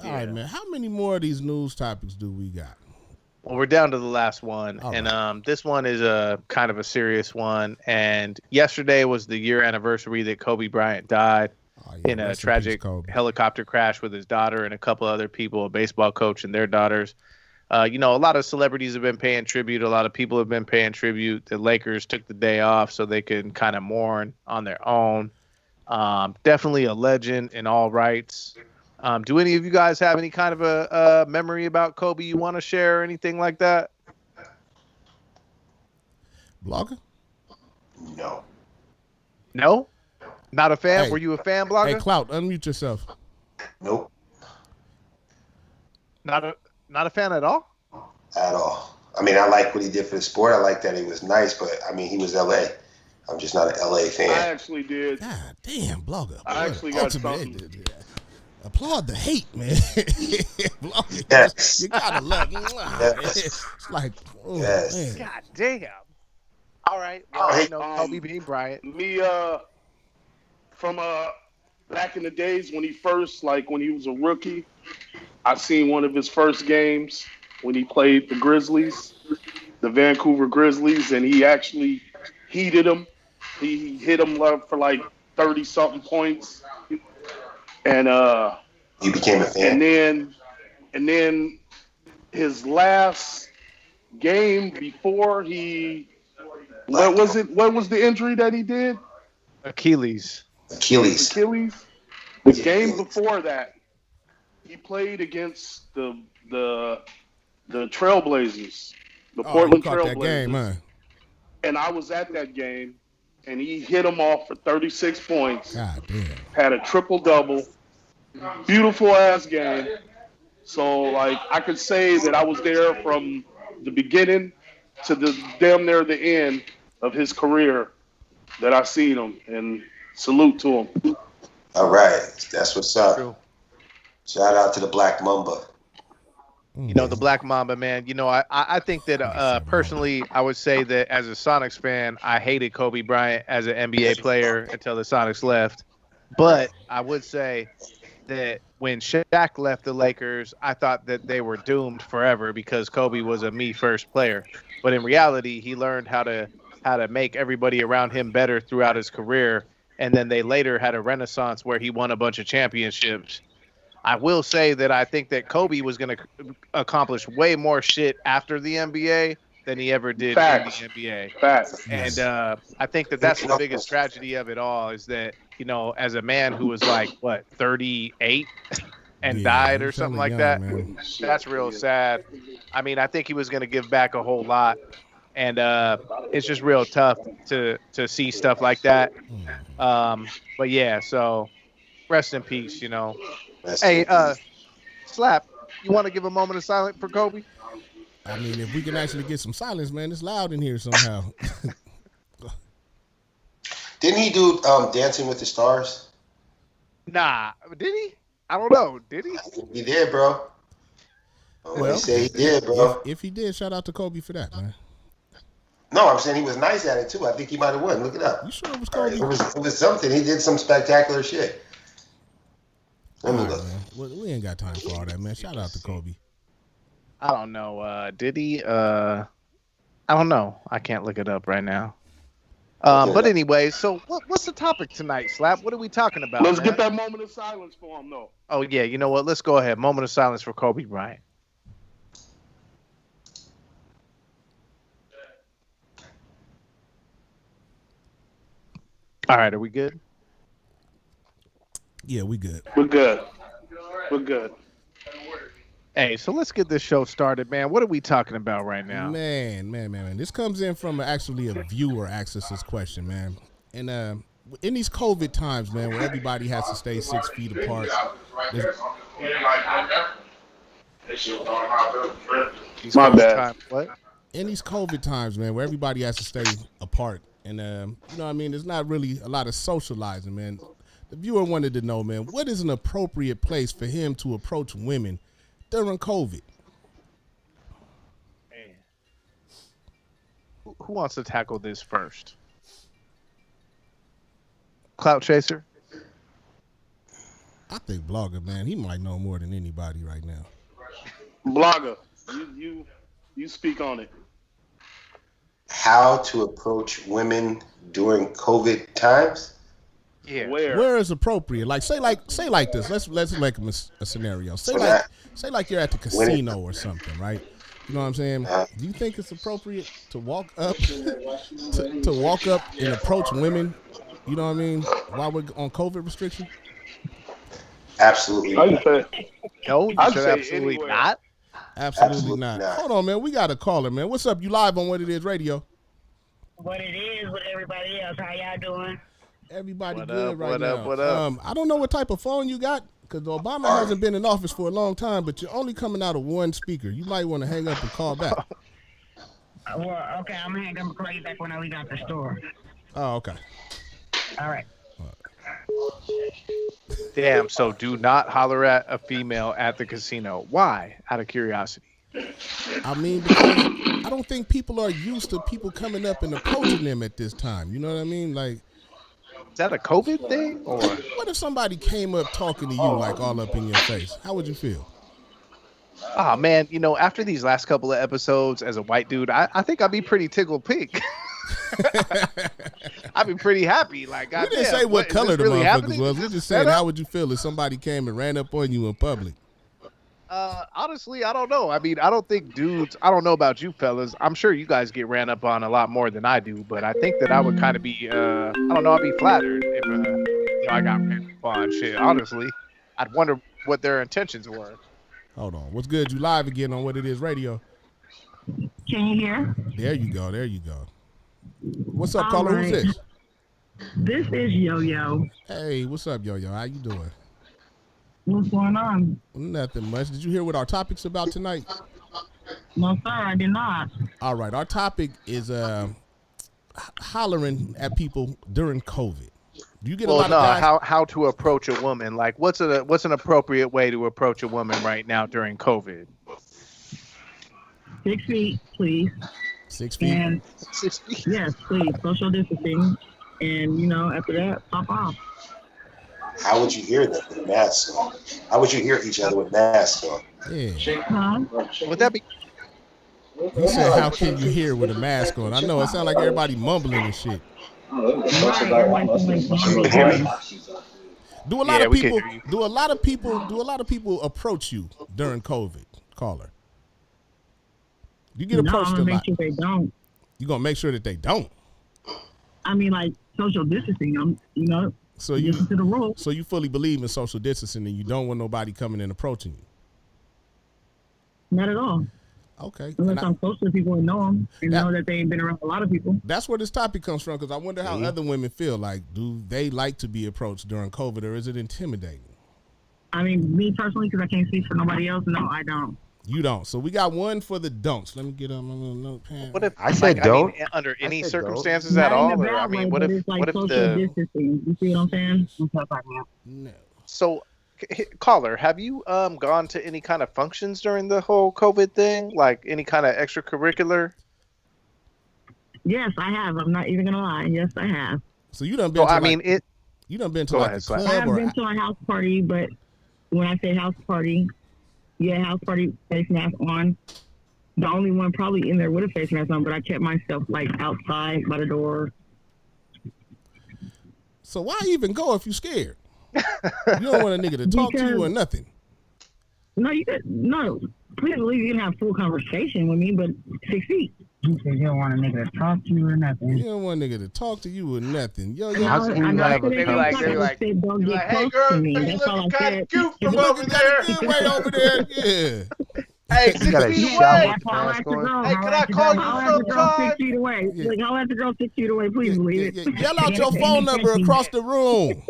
All right, man. How many more of these news topics do we got? Well, we're down to the last one, All and this one is a kind of a serious one. And yesterday was the year anniversary that Kobe Bryant died Oh, yeah, in a rest peace, tragic Kobe. helicopter crash with his daughter and a couple other people, a baseball coach and their daughters. You know, a lot of celebrities have been paying tribute. A lot of people have been paying tribute. The Lakers took the day off so they can kind of mourn on their own. Definitely a legend in all rights. Do any of you guys have any kind of a memory about Kobe you want to share or anything like that? Blogger? No. No? Not a fan? Hey. Were you a fan, Blogger? Hey, Clout, unmute yourself. Nope. Not a fan at all? At all. I mean, I like what he did for the sport. I like that he was nice, but I mean, he was LA. I'm just not an LA I fan. actually did. God damn, Blogger. I actually got something. Applaud the hate, man. Blogger, Yes. you gotta love. Yes. It's like, oh, Yes. man. God damn. All right. Well, you know, Kobe being Bryant. Me, from back in the days when he was a rookie, I seen one of his first games when he played the Grizzlies, the Vancouver Grizzlies, and he actually heated him. He hit him left for like 30 something points, and You became a fan. and then his last game before he what was it? What was the injury that he did? Achilles. Achilles. The game before that, he played against the Trailblazers, the Portland you caught that Trailblazers. game, huh? And I was at that game, and he hit him off for 36 points. God damn. Had a triple-double. Beautiful ass game. So, like, I could say that I was there from the beginning to the damn near the end of his career that I seen him, and salute to him. All right, that's what's up. True. Shout out to the Black Mamba. You know, the Black Mamba, man. You know, I think that personally, I would say that as a Sonics fan, I hated Kobe Bryant as an NBA player until the Sonics left. But I would say that when Shaq left the Lakers, I thought that they were doomed forever because Kobe was a me first player. But in reality, he learned how to make everybody around him better throughout his career. And then they later had a renaissance where he won a bunch of championships. I will say that I think that Kobe was going to accomplish way more shit after the NBA than he ever did Facts. in the NBA. Facts. And I think that that's the biggest tragedy of it all is that, you know, as a man who was like, 38 and died or something like that, that's real sad. I mean, I think he was going to give back a whole lot. And it's just real tough to see stuff like that. But yeah, so rest in peace, you know. Hey, Slap, you want to give a moment of silence for Kobe? I mean, if we can actually get some silence, man, it's loud in here somehow. Didn't he do Dancing with the Stars? Nah, did he? I don't know. Did he? I think he did, bro. Well, say he did, bro. If he did, shout out to Kobe for that, man. No, I'm saying he was nice at it too. I think he might have won. Look it up. You sure it was Kobe? It was something. He did some spectacular shit. Let me All right, look. man. Well, we ain't got time for all that, man. Shout out to Kobe. I don't know. Did he? I don't know. I can't look it up right now. But anyway, so what's the topic tonight, Slap? What are we talking about? Let's man? get that moment of silence for him, though. Oh, yeah. You know what? Let's go ahead. Moment of silence for Kobe Bryant. All right. Are we good? Yeah, we good. We're good. We're good. Hey, so let's get this show started, man. What are we talking about right now? Man. This comes in from actually a viewer asked us this question, man. And in these COVID times, man, where everybody has to stay 6 feet apart. My bad. What? In these COVID times, man, where everybody has to stay apart. And, you know what I mean? There's not really a lot of socializing, man. The viewer wanted to know, man, what is an appropriate place for him to approach women during COVID? Man. Who wants to tackle this first? Clout Chaser? I think Blogger, man, he might know more than anybody right now. Blogger, you speak on it. How to approach women during COVID times? Yeah. Where is appropriate? Like say like this. Let's make a scenario. Say like you're at the casino or something, right? You know what I'm saying? Do you think it's appropriate to walk up to walk up and approach women? You know what I mean? While we're on COVID restriction? Absolutely. How you say? No, you I'd should say absolutely anywhere. not. Absolutely not. Hold on, man. We got a caller, man. What's up? You live on What It Is Radio? What it is with everybody else. How y'all doing? Everybody What good up, right what now. up, what up? I don't know what type of phone you got because Obama hasn't been in office for a long time, but you're only coming out of one speaker. You might want to hang up and call back. Well, okay, I'm gonna hang up and call you back when I leave out the store. Oh, okay. All right. Damn, so do not holler at a female at the casino. Why? Out of curiosity. I mean, because I don't think people are used to people coming up and approaching them at this time. You know what I mean? Like, Is that a COVID thing? Or what if somebody came up talking to you like all up in your face? How would you feel? oh man, you know, after these last couple of episodes as a white dude, I think I'd be pretty tickled pink. I'd be pretty happy. Like, We goddamn, didn't say what is color this the really motherfuckers happening? was. Is We this just set saying, up? how would you feel if somebody came and ran up on you in public? Honestly, I don't know. I mean, I don't think dudes. I don't know about you fellas. I'm sure you guys get ran up on a lot more than I do. But I think that I would kind of be. I don't know. I'd be flattered if I got ran up on. Shit, honestly, I'd wonder what their intentions were. Hold on. What's good? You live again on What It Is Radio. Can you hear? There you go. There you go. What's up, All caller? right. Who's this? This is Yo-Yo. Hey, what's up, Yo-Yo? How you doing? What's going on? Nothing much. Did you hear what our topic's about tonight? No, sir, I did not. All right. Our topic is hollering at people during COVID. Do you get a Well, lot no. of guys? How to approach a woman? Like, what's an appropriate way to approach a woman right now during COVID? 6 feet, please. 6 feet. And yes, please, social distancing. And, after that, pop off. How would you hear them with masks on? How would you hear each other with masks on? Yeah. Huh? Would that be? He said, how can you hear with a mask on? I know it sounds like everybody mumbling and shit. Do a lot Yeah, of we can people hear you. do a lot of people approach you during COVID, caller? You get No, approached I'm a gonna lot. make sure they don't. You gonna make sure that they don't. I mean, like, social distancing, So you listen to the rules. so you fully believe in social distancing and you don't want nobody coming and approaching you. Not at all. Okay. Unless And I'm close to people and know them and That- know that they ain't been around a lot of people. that's where this topic comes from because I wonder how other women feel. Like, do they like to be approached during COVID or is it intimidating? I mean, me personally, because I can't speak for nobody else, no, I don't. You don't. So we got one for the don'ts. Let me get on my little notepad. What if I said like, I mean, don't. under any said don't. circumstances Not at all? in a Or, I bad mean, way, what but if it's like what if social the distancing? You see what I'm saying? That's what I'm talking about. No. so caller, have you gone to any kind of functions during the whole COVID thing? Like any kind of extracurricular? Yes, I have. I'm not even gonna lie. Yes, I have. So you done been So to I like, mean, it. you done been to Go like ahead, a Slap. I club have or been to a house party, but when I say house party, house party face mask on. The only one probably in there with a face mask on, but I kept myself like outside by the door. So why even go if you scared? You don't want a nigga to talk to you or nothing. No, please believe you can have full conversation with me, but 6 feet. You said you don't want a nigga to talk to you or nothing. You don't want a nigga to talk to you or nothing. Yo, yo. How can you have a Don't conversation? get Like, hey, close girl, to me. you That's all I looking kind said. of cute You from looking over kinda there. good way over there. Yeah. Hey, You got 6 a feet shower away. with mask on. Hey, can I call you I'll have the girl sometime? 6 feet away. Yeah. Like, I'll have the girl 6 feet away. Please believe it. Yell out your phone number across the room.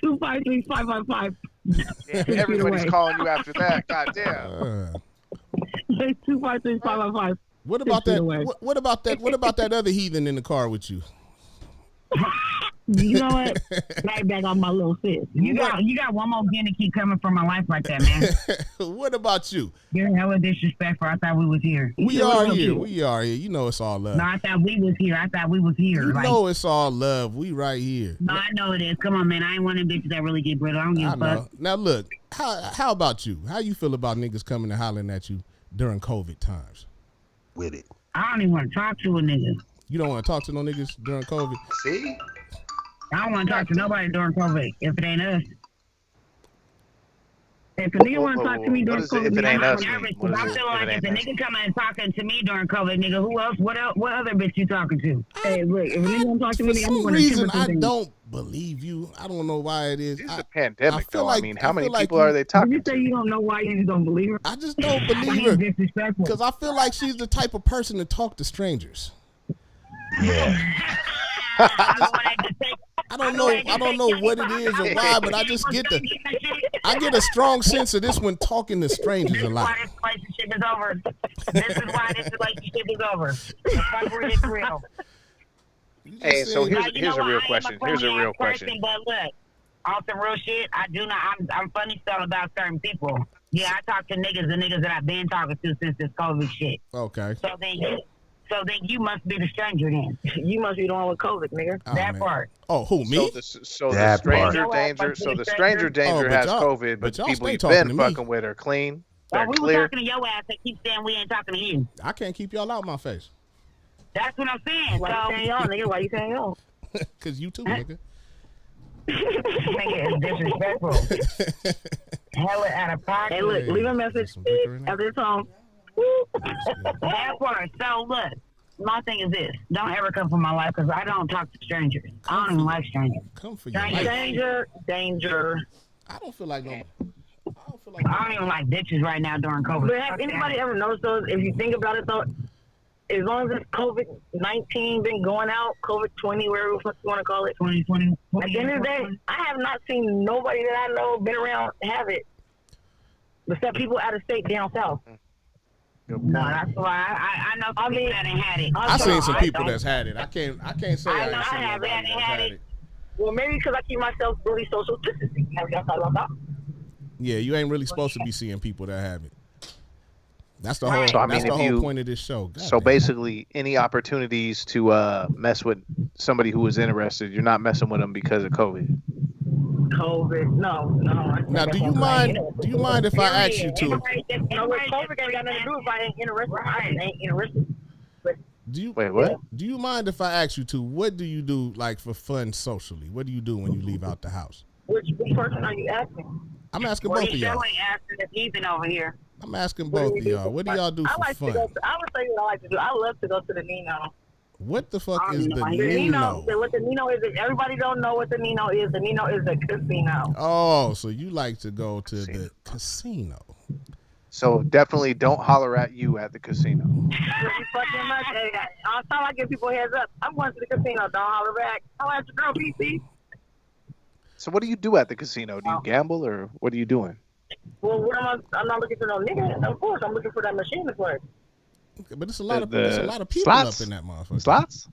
253-555. Yeah, everybody's calling you after that. Goddamn. 253-555. What about 6 feet that? away. What about that? What about that other heathen in the car with you? You know what? Right back on my little sis. You got one more thing to keep coming from my life like that, man. What about you? You're hella disrespectful. I thought we was here. We are here. We are here. You know it's all love. No, I thought we was here. You know it's all love. We right here. No, I know it is. Come on, man. I ain't one of them bitches that really get brittle. I don't give I a know. fuck. Now look, how about you? How you feel about niggas coming and hollering at you during COVID times? With it. I don't even want to talk to a nigga. You don't want to talk to no niggas during COVID? See? I don't want to talk to nobody during COVID if it ain't us. If a nigga want to talk to me What during is it if COVID, it ain't I'm us? nervous. What is I it feel if like it if a ain't us? nigga coming and talking to me during COVID, nigga, who else? What other bitch you talking to? Hey, look, if a nigga want to talk to me, For nigga, I'm some going to reason, temper I things. don't believe you. I don't know why it is. It's I a pandemic, feel though. like- I mean, how I many feel like people you- are they Did talking you say to? you don't know why you just don't believe her? I just don't believe He's her disrespectful. because I feel like she's the type of person to talk to strangers. Yeah. I don't know what it is or why, but I just get I get a strong sense of this when talking to strangers a lot. Why this relationship is over. This is why this relationship is over. The fuckery is real. Hey, so saying- here's a real question. Here's a real question. But look, on some real shit, I do not. I'm funny still about certain people. Yeah, I talk to the niggas that I've been talking to since this COVID shit. Okay. So then you must be the stranger then. You must be the one with COVID, nigga. Oh, that man. part. Oh, who, me? So the That stranger part. danger. So the stranger danger but has y'all- COVID, but but y'all people stay you've talking to been me. fucking with are clean. Oh, They're we were clear. talking to your ass. They keep saying we ain't talking to you. I can't keep y'all out my face. That's what I'm saying. Why you saying y'all, nigga? Why you saying y'all? Cause you too, nigga. Nigga is disrespectful. Hella out of pocket. Hey, look, leave a message Some liquor in there? after this song. That part. So look, my thing is this: don't ever come from my life because I don't talk to strangers. I don't even like strangers. Come for your life. Danger. I don't feel like no. I don't even like bitches right now during COVID. But have anybody ever noticed though? If you think about it though, as long as it's COVID-19 been going out, COVID-20, whatever you want to call it, 2020. at the end of the day, I have not seen nobody that I know been around have it, except people out of state down south. No, that's why I know some people that ain't had it. I seen some people that's had it. I can't say I I know ain't seen I have nobody that's had had it. it. Well, maybe because I keep myself really social distancing. Have y'all thought about that? Yeah, you ain't really supposed to be seeing people that have it. That's the whole. Right. So, I that's mean, the if whole you- point of this show. God So damn. basically, any opportunities to mess with somebody who is interested, you're not messing with them because of COVID. COVID. No. Now, do you mind? Do you mind if I ask you to? No, COVID ain't got nothing to do if I ain't interested. I ain't interested. Do you Wait, what? Do you mind if I ask you to? What do you do like for fun socially? What do you do when you leave out the house? Which person are you asking? I'm asking Well, both he of y'all. sure ain't asking if Ethan over here. I'm asking both of y'all. What do y'all do I for like fun? to go. I would tell you what I like to do. I love to go to the Nino. What the fuck I is don't the know. The Nino? What the Nino is? Everybody don't know what the Nino is. The Nino is a casino. Oh, so you like to go to the casino? So definitely don't holler at you at the casino. Pretty fucking much. Hey, all the time I give people a heads up. I'm going to the casino. Don't holler back. Holler at your girl, PC. So what do you do at the casino? Do you gamble or what are you doing? Well, I'm not looking for no nigga. Of course, I'm looking for that machine to play. But it's a lot of The there's a lot of people slots? up in that motherfucker. Slots?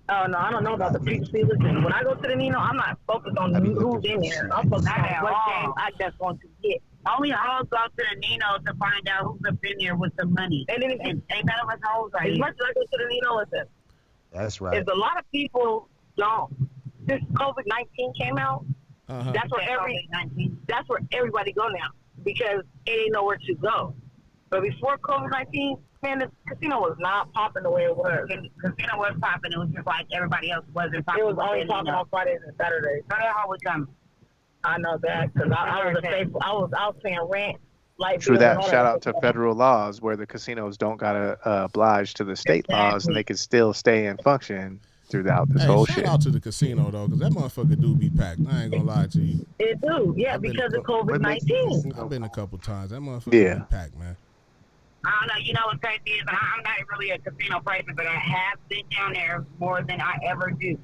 Oh no, I don't know about the people. See, listen, when I go to the Nino, I'm not focused on who's in there. I'm focused on what game I just want to get. Only hoes go to the Nino to find out who's up in there with the money. And then And ain't none of us hoes right as here. much as I go to the Nino, listen, That's right. is a lot of people don't. Since COVID-19 came out, Uh-huh. that's where everybody go now because it ain't nowhere to go. But before COVID-19, man, the casino was not popping the way it was. The casino was popping. It was just like everybody else wasn't popping. It was only popping on Fridays and Saturdays. So that's how we come. I know that because I was a faithful. I was paying rent. Like True that. Shout out to federal laws where the casinos don't gotta oblige to the state laws and they can still stay and function throughout this Hey, whole shout shit. out to the casino though, because that motherfucker do be packed. I ain't gonna lie to you. It do, yeah, I've been because of to- COVID-19. I've been a couple times. That motherfucker Yeah. be packed, man. I don't know. You know what's crazy is I'm not really a casino person, but I have been down there more than I ever do.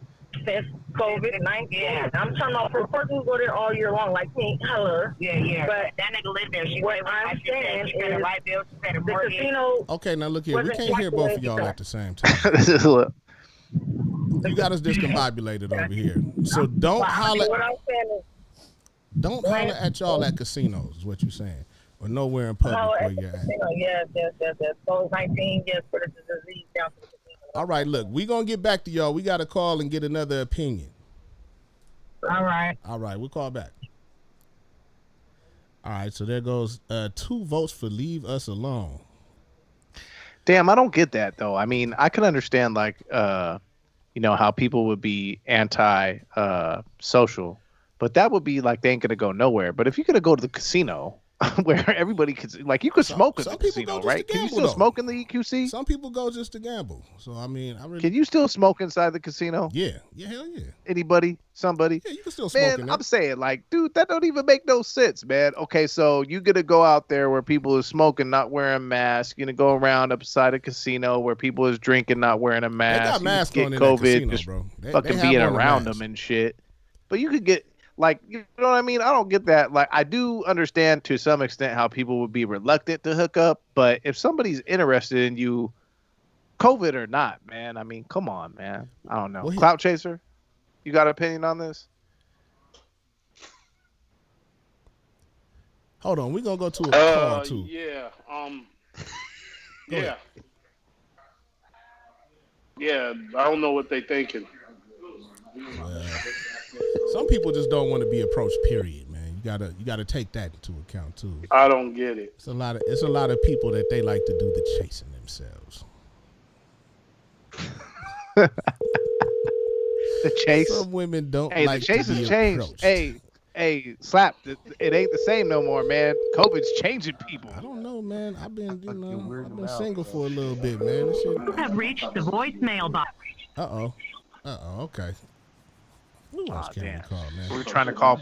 Since COVID-19, Yeah. I'm talking about for a person who go there all year long, like me. Hello, Yeah. But that nigga lived there. She what paid I'm she paid saying a is light bill. She paid a the mortgage. casino. Okay, now look here. We Wasn't can't hear both of y'all calculated, at the same time. Look, You got us discombobulated over here. So don't holler. What I'm saying is, Don't holler at y'all at casinos. Is what you saying? Or nowhere in public oh, where you're at. yes. COVID-19, yes, for the disease down to the casino. All right, look, we gonna get back to y'all. We got to call and get another opinion. All right. All right, we'll call back. All right, so there goes 2 votes for leave us alone. damn, I don't get that though. I mean, I can understand like how people would be anti social, but that would be like they ain't gonna go nowhere. But if you're gonna go to the casino where everybody could like you could smoke in some the people casino, go just right? to Can you gamble, still though. smoke in the EQC? Some people go just to gamble. So I mean, I really Can you still smoke inside the casino? Yeah, hell yeah. Anybody? Somebody? Yeah, you can still smoke Man, in there. I'm saying, like, dude, that don't even make no sense, man. Okay, so you gonna go out there where people is smoking, not wearing masks. You're gonna go around upside a casino where people is drinking, not wearing a They mask. got You masks get on in that COVID, casino, just bro. They fucking have being on the around masks. them and shit. But you could get, like, you know what I mean? I don't get that. Like, I do understand to some extent how people would be reluctant to hook up, but if somebody's interested in you, COVID or not, man, I mean, come on, man. I don't know. Well, Clout Chaser, you got an opinion on this? Hold on, we gonna go to a call too. Yeah. Go ahead. Yeah, I don't know what they thinking. Some people just don't want to be approached. Period, man. You gotta take that into account too. I don't get it. It's a lot of people that they like to do the chasing themselves. The chase. Some women don't Hey, like the chase to be has changed. approached. Hey, Slap. It ain't the same no more, man. COVID's changing people. I don't know, man. I've been, Fuck your weird I've been mouth, single bro. for a little bit, man. This shit. Have reached the voicemail box. Uh-oh. Okay. Who else can damn. we call, man? We're trying to call.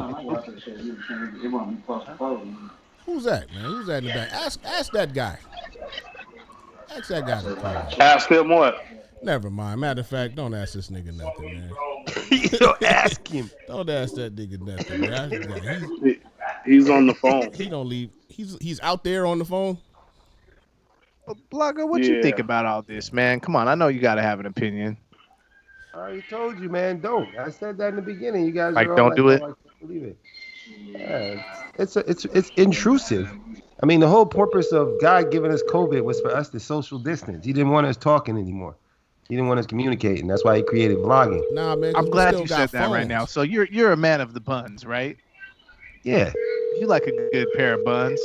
Who's that, man? Who's that in the back? Ask that guy. Ask that guy to call. Ask him what? Never mind. Matter of fact, don't ask this nigga nothing, man. Don't ask him. Don't ask that nigga nothing, man. Ask the guy. He's on the phone. He don't leave. He's out there on the phone. Blogger, what you think about all this, man? Come on, I know you got to have an opinion. I already told you, man. Don't. I said that in the beginning. You guys Like, are all don't do it? "Oh, I can't believe it." Yeah, it's intrusive. I mean, the whole purpose of God giving us COVID was for us to social distance. He didn't want us talking anymore. He didn't want us communicating. That's why he created vlogging. Nah, man. 'cause I'm we glad still you got said that right phones. now. So you're a man of the buns, right? Yeah, You like a good pair of buns.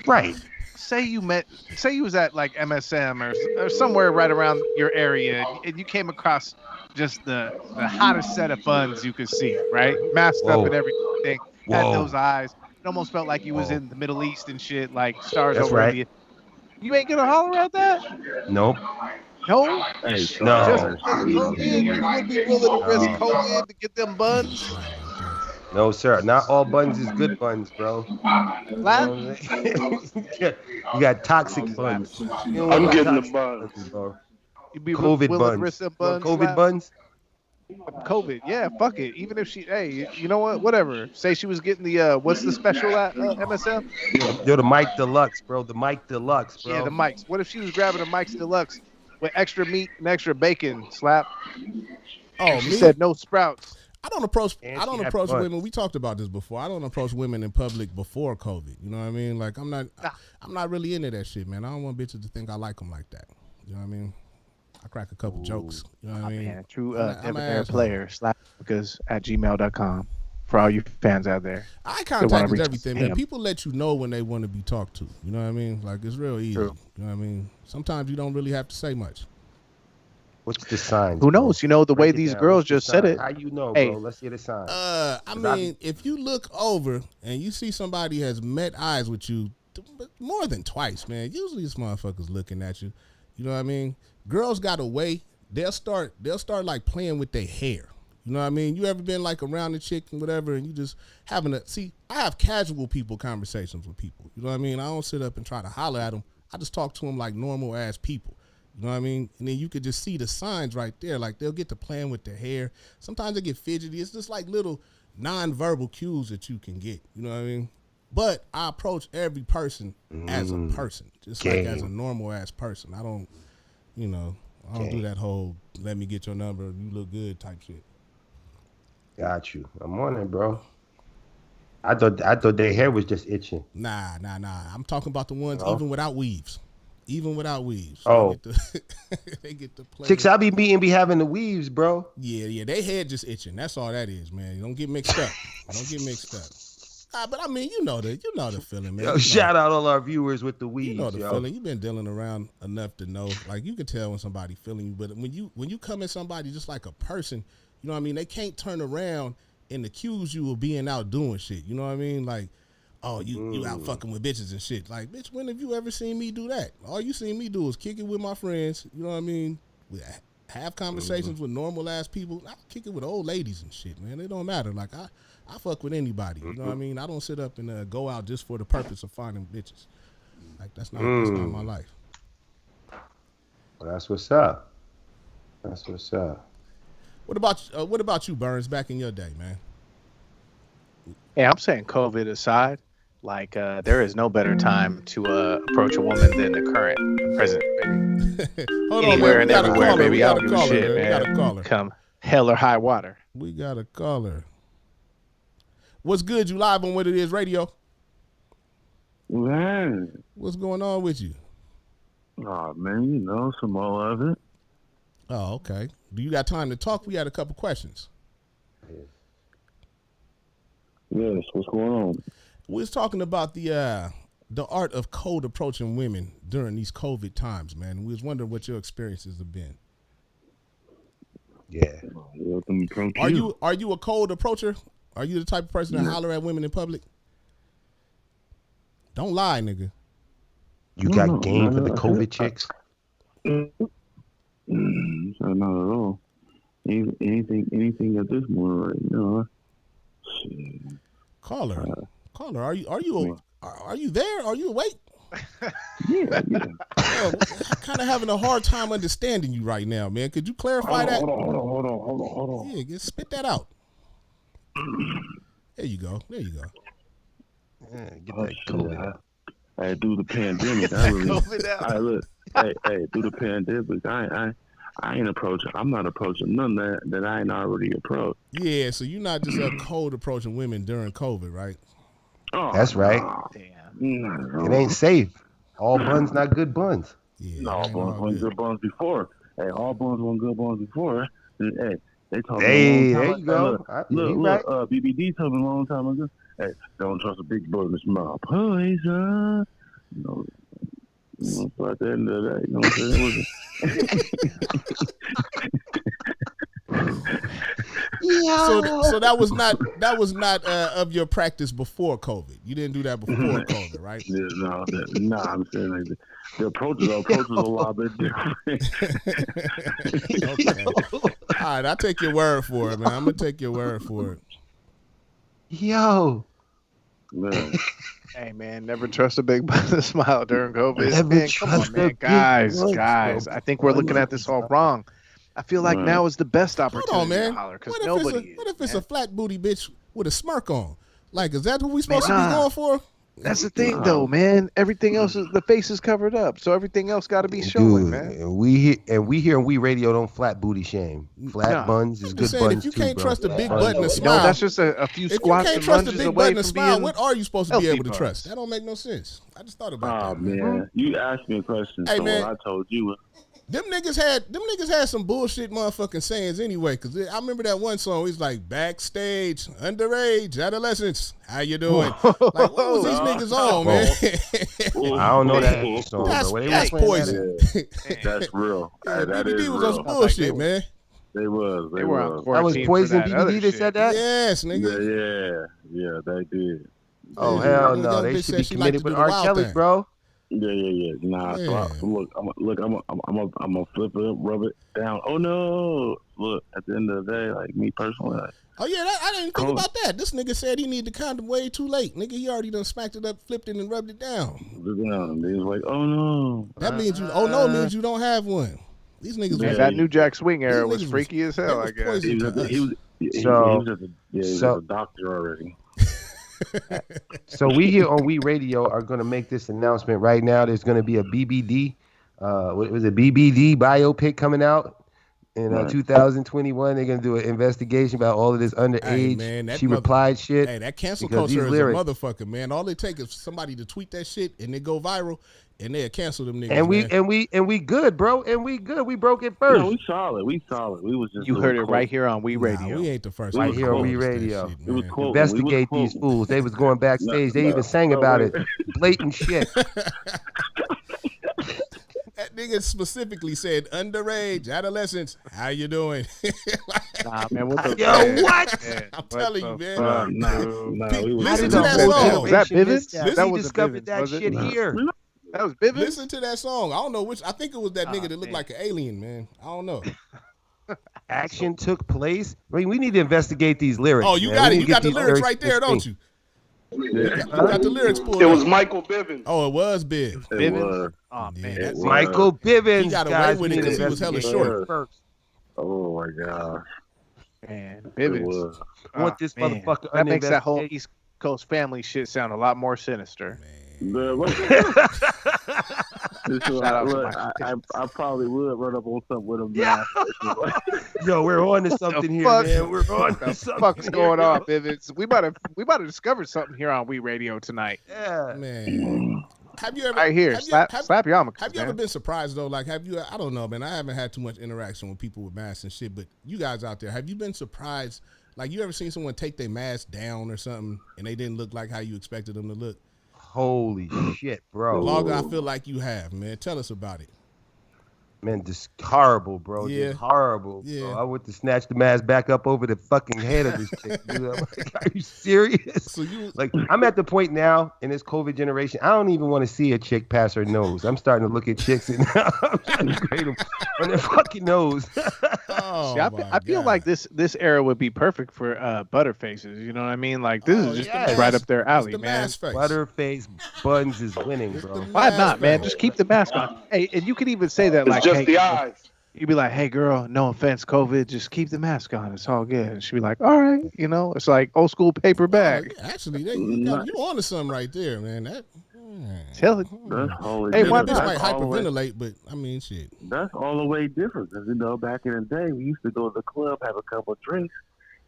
right. Say you was at like MSM or somewhere right around your area, and you came across just the hottest set of buns you could see, right? Masked up Whoa. and everything, had Whoa. those eyes. It almost felt like you was Whoa. in the Middle East and shit, like stars That's over right. India. You ain't gonna holler at that? Nope. No. No. Just COVID, you would be willing to risk COVID to get them buns? No, sir. Not all buns is good buns, bro. Lad? You got toxic buns. You don't I'm want getting the toxic buns. bro. You be COVID willing to buns. risk them You want buns? COVID Lad? buns? COVID, yeah, fuck it. Even if she, hey, you know what? Whatever. Say she was getting the what's the special at MSM? Yo, the Mike Deluxe, bro. The Mike Deluxe, bro. Yeah, the Mikes. What if she was grabbing a Mike's Deluxe with extra meat and extra bacon? Slap. Oh, She me? said no sprouts. I don't approach. And I don't she had approach buns. women. We talked about this before. I don't approach women in public before COVID. You know what I mean? Like I'm not. Nah. I'm not really into that shit, man. I don't want bitches to think I like them like that. You know what I mean? I crack a couple jokes. You know what I mean? Man, true I'm a debonair asshole. player. Slapbookers@gmail.com for all you fans out there. Eye wanna contact is reach everything, man. him. People let you know when they want to be talked to. You know what I mean? Like it's real easy. True. You know what I mean? Sometimes you don't really have to say much. What's the signs? Who bro? knows? You know, the way Break it these down. girls What's the just said sign? it. How you know, Hey. bro? Let's hear the signs. I 'Cause mean, if you look over and you see somebody has met eyes with you more than twice, man. Usually this motherfucker's looking at you. You know what I mean? Girls got a way. They'll start like playing with their hair. You know what I mean? You ever been like around a chick and whatever, and you just having a see? I have casual people conversations with people. You know what I mean? I don't sit up and try to holler at them. I just talk to them like normal ass people. You know what I mean? And then you could just see the signs right there. Like they'll get to playing with their hair. Sometimes they get fidgety. It's just like little non-verbal cues that you can get. You know what I mean? But I approach every person as a person, just like as a normal ass person. I don't, you know, I don't do that whole "let me get your number, you look good" type shit. Got you. I'm on it, bro. I thought their hair was just itching. Nah. I'm talking about the ones Oh. even without weaves. Even without weaves. Oh. They get to play. Chicks I be meeting be having the weaves, bro. Yeah, they head just itching. That's all that is, man. Don't get mixed up. Don't get mixed up. But I mean, you know the feeling, man. Yo, You know- shout out all our viewers with the You weaves, know the yo. feeling. You've been dealing around enough to know. Like you can tell when somebody feeling you. But when you come at somebody just like a person, you know what I mean? They can't turn around and accuse you of being out doing shit. You know what I mean? Like, oh, you out fucking with bitches and shit. Like, bitch, when have you ever seen me do that? All you seen me do is kick it with my friends. You know what I mean? Have conversations with normal ass people. I kick it with old ladies and shit, man. It don't matter. Like I fuck with anybody. You know what I mean? I don't sit up and go out just for the purpose of finding bitches. Like that's not my life. Well, that's what's up. That's what's up. What about you, Burns? Back in your day, man. Hey, I'm saying COVID aside, like there is no better time to approach a woman than the current present. Hold on, Anywhere man. and We got a everywhere, caller. baby. We I got don't a give a caller, shit, man. We got a man. caller. Come hell or high water. We got a caller. What's good? You live on What It Is Radio? Man, What's going on with you? oh man, you know some more of it. Oh, okay. Do you got time to talk? We had a couple questions. Yes, what's going on? We was talking about the art of cold approaching women during these COVID times, man. We was wondering what your experiences have been. Yeah. Let them approach Are you a cold approacher? Are you the type of person to holler at women in public? Don't lie, nigga. You got game for the COVID chicks? Not at all. Anything at this moment right now. Shit. Caller, are you there? Are you awake? Yeah. I'm kind of having a hard time understanding you right now, man. Could you clarify that? Hold on. Yeah, just spit that out. There you go. Yeah, get Oh, that shit. COVID out. Hey, through the pandemic, through the pandemic, I ain't approaching. I'm not approaching none that I ain't already approached. Yeah, so you're not just a cold approaching women during COVID, right? Oh, That's right. no. It ain't safe. All buns not good buns. Yeah, No, ain't buns all weren't good. good buns before. Hey, all buns weren't good buns before. And, hey, they told me Hey, a long time there you go. Look, BBD told me a long time ago. Hey, don't trust a big boy in the small poison. So at the end of the day, you know what I'm saying? So that was not of your practice before COVID. You didn't do that before COVID, right? Yeah, no, I'm saying like the approach is a lot bit different. Okay. All right, I'll take your word for it, man. I'm gonna take your word for it. Yo. Man. Hey man, never trust a big smile during COVID. Never Man, come trust on, a man, big guys. smile. I think we're looking at this all wrong. I feel like now is the best opportunity Hold on, man. to holler because What nobody. if it's a flat booty bitch with a smirk on? Like, is that what we supposed to be going for? That's the thing, though, man. Everything else is the face is covered up, so everything else got to be showing, Dude, man. and we here on We Radio don't flat booty shame. Flat buns is I'm good just saying, buns if you too, can't bro. trust a big Buns. butt and a smile, No, that's just a few if you squats can't and trust a lunges big away butt and a from smile, being what are you supposed to be healthy able to buns. trust? That don't make no sense. I just thought about Oh that. Man. man, you asked me a question, Hey, so man. I told you. Them niggas had some bullshit motherfucking sayings anyway. Cause I remember that one song. He's like backstage, underage, adolescents. How you doing? Like what was these niggas on, man? I don't know that song, That's, but when they that's was playing poison. That's real. Yeah, That BBD is was real. on some bullshit, man. They was. They were on that was quarantine for Poison that other BBD that shit. said that? Yes, nigga. Yeah, they did. Oh Yeah, hell the no, young they bitch should said be she liked committed to with do the R. wild Kelly, thing. bro. Yeah. Nah, so Yeah. I'm gonna flip it up, rub it down. Oh no! Look, at the end of the day, like me personally, like, Oh yeah, I didn't think about that. This nigga said he needed the condom way too late. Nigga, he already done smacked it up, flipped it, and rubbed it down. they was like, oh no. That means you. Oh no, means you don't have one. These niggas. Man, was- that New Jack Swing era These was niggas freaky as they hell, was I guess. poison He to was, us. he was So- just so- a doctor already. So we here on We Radio are going to make this announcement right now. There's going to be a BBD, what was it, BBD biopic coming out in 2021. They're going to do an investigation about all of this underage. Hey, man, that she replied shit. Hey, that cancel because culture these is lyrics- a motherfucker, man. All it takes is somebody to tweet that shit and they go viral, and they'll cancel them niggas. And we good, bro. And we good. We broke it first. No, we solid. We was just. You heard it right here on We Nah, Radio. we ain't the first. Right one to here on We post that Radio. shit, It was man. cool. Investigate these fools. They was going backstage. They even sang about it. Blatant shit. That nigga specifically said underage adolescents. How you doing? Nah, man, what the Yo, what? Man, I'm what telling the you, man. fuck, Nah, dude? we was. Listen How to did that the whole song. Was that generation miss Bivens? that? That We wasn't discovered Bivens, that was it? shit No. here. That was Bivens? Listen to that song. I don't know which. I think it was that nigga that looked man. like an alien, man. I don't know. Action took place. I mean, we need to investigate these lyrics. Oh, you man. got We it. need You to got get the these lyrics right there, don't distinct. you? You got the lyrics pulled It up. was Michael Bivins. Oh, it was big. It Bivens? was. Oh, Yeah, man. that- That's Michael Bivins. He got away guys, with we it need 'cause to he was hella investigate short. it first. Oh my god. Man, It Bivens. was. I want this Man, motherfucker that makes that whole uninvestigated. East Coast family shit sound a lot more sinister. So, Shout out to look, Michael I probably would run up on something with him. Yeah. Yo, we're on to something here, fuck? man. We're on to What the something. fuck's here, going yo. on, Bivens? We might have discovered something here on We Radio tonight. Yeah. Man, have you ever? Right here, have you- slap have- yarmulkes, Have you ever man. been surprised though? Like, have you? I don't know, man. I haven't had too much interaction with people with masks and shit. But you guys out there, have you been surprised? Like, you ever seen someone take their mask down or something, and they didn't look like how you expected them to look? Holy shit, bro. Longer, I feel like you have, man. Tell us about it. Man, just horrible, bro. Yeah. Just horrible. Yeah. Bro. I went to snatch the mask back up over the fucking head of this chick. Dude. I'm like, are you serious? So you Like, I'm at the point now in this COVID generation, I don't even want to see a chick pass her nose. I'm starting to look at chicks and I'm trying to grade them on their fucking nose. oh, See, I my feel God. like this era would be perfect for butterfaces. You know what I mean? Like this Oh, is just yes. right up their It's alley, the man. mask face. Butterface Buns is winning, bro. Why Mask not, man? face. Just keep the mask on. Hey, and you could even say that It's like, just hey, the eyes. you'd be like, hey, girl, no offense, COVID, just keep the mask on. It's all good. And she'd be like, all right, you know, it's like old school paper Oh, bag. yeah, actually, you on to something right there, man. That. Tell it. That's all. Hey, Hey, why this not? might That's all the way- hyperventilate, but I mean, shit. That's all the way different. Because, back in the day, we used to go to the club, have a couple of drinks,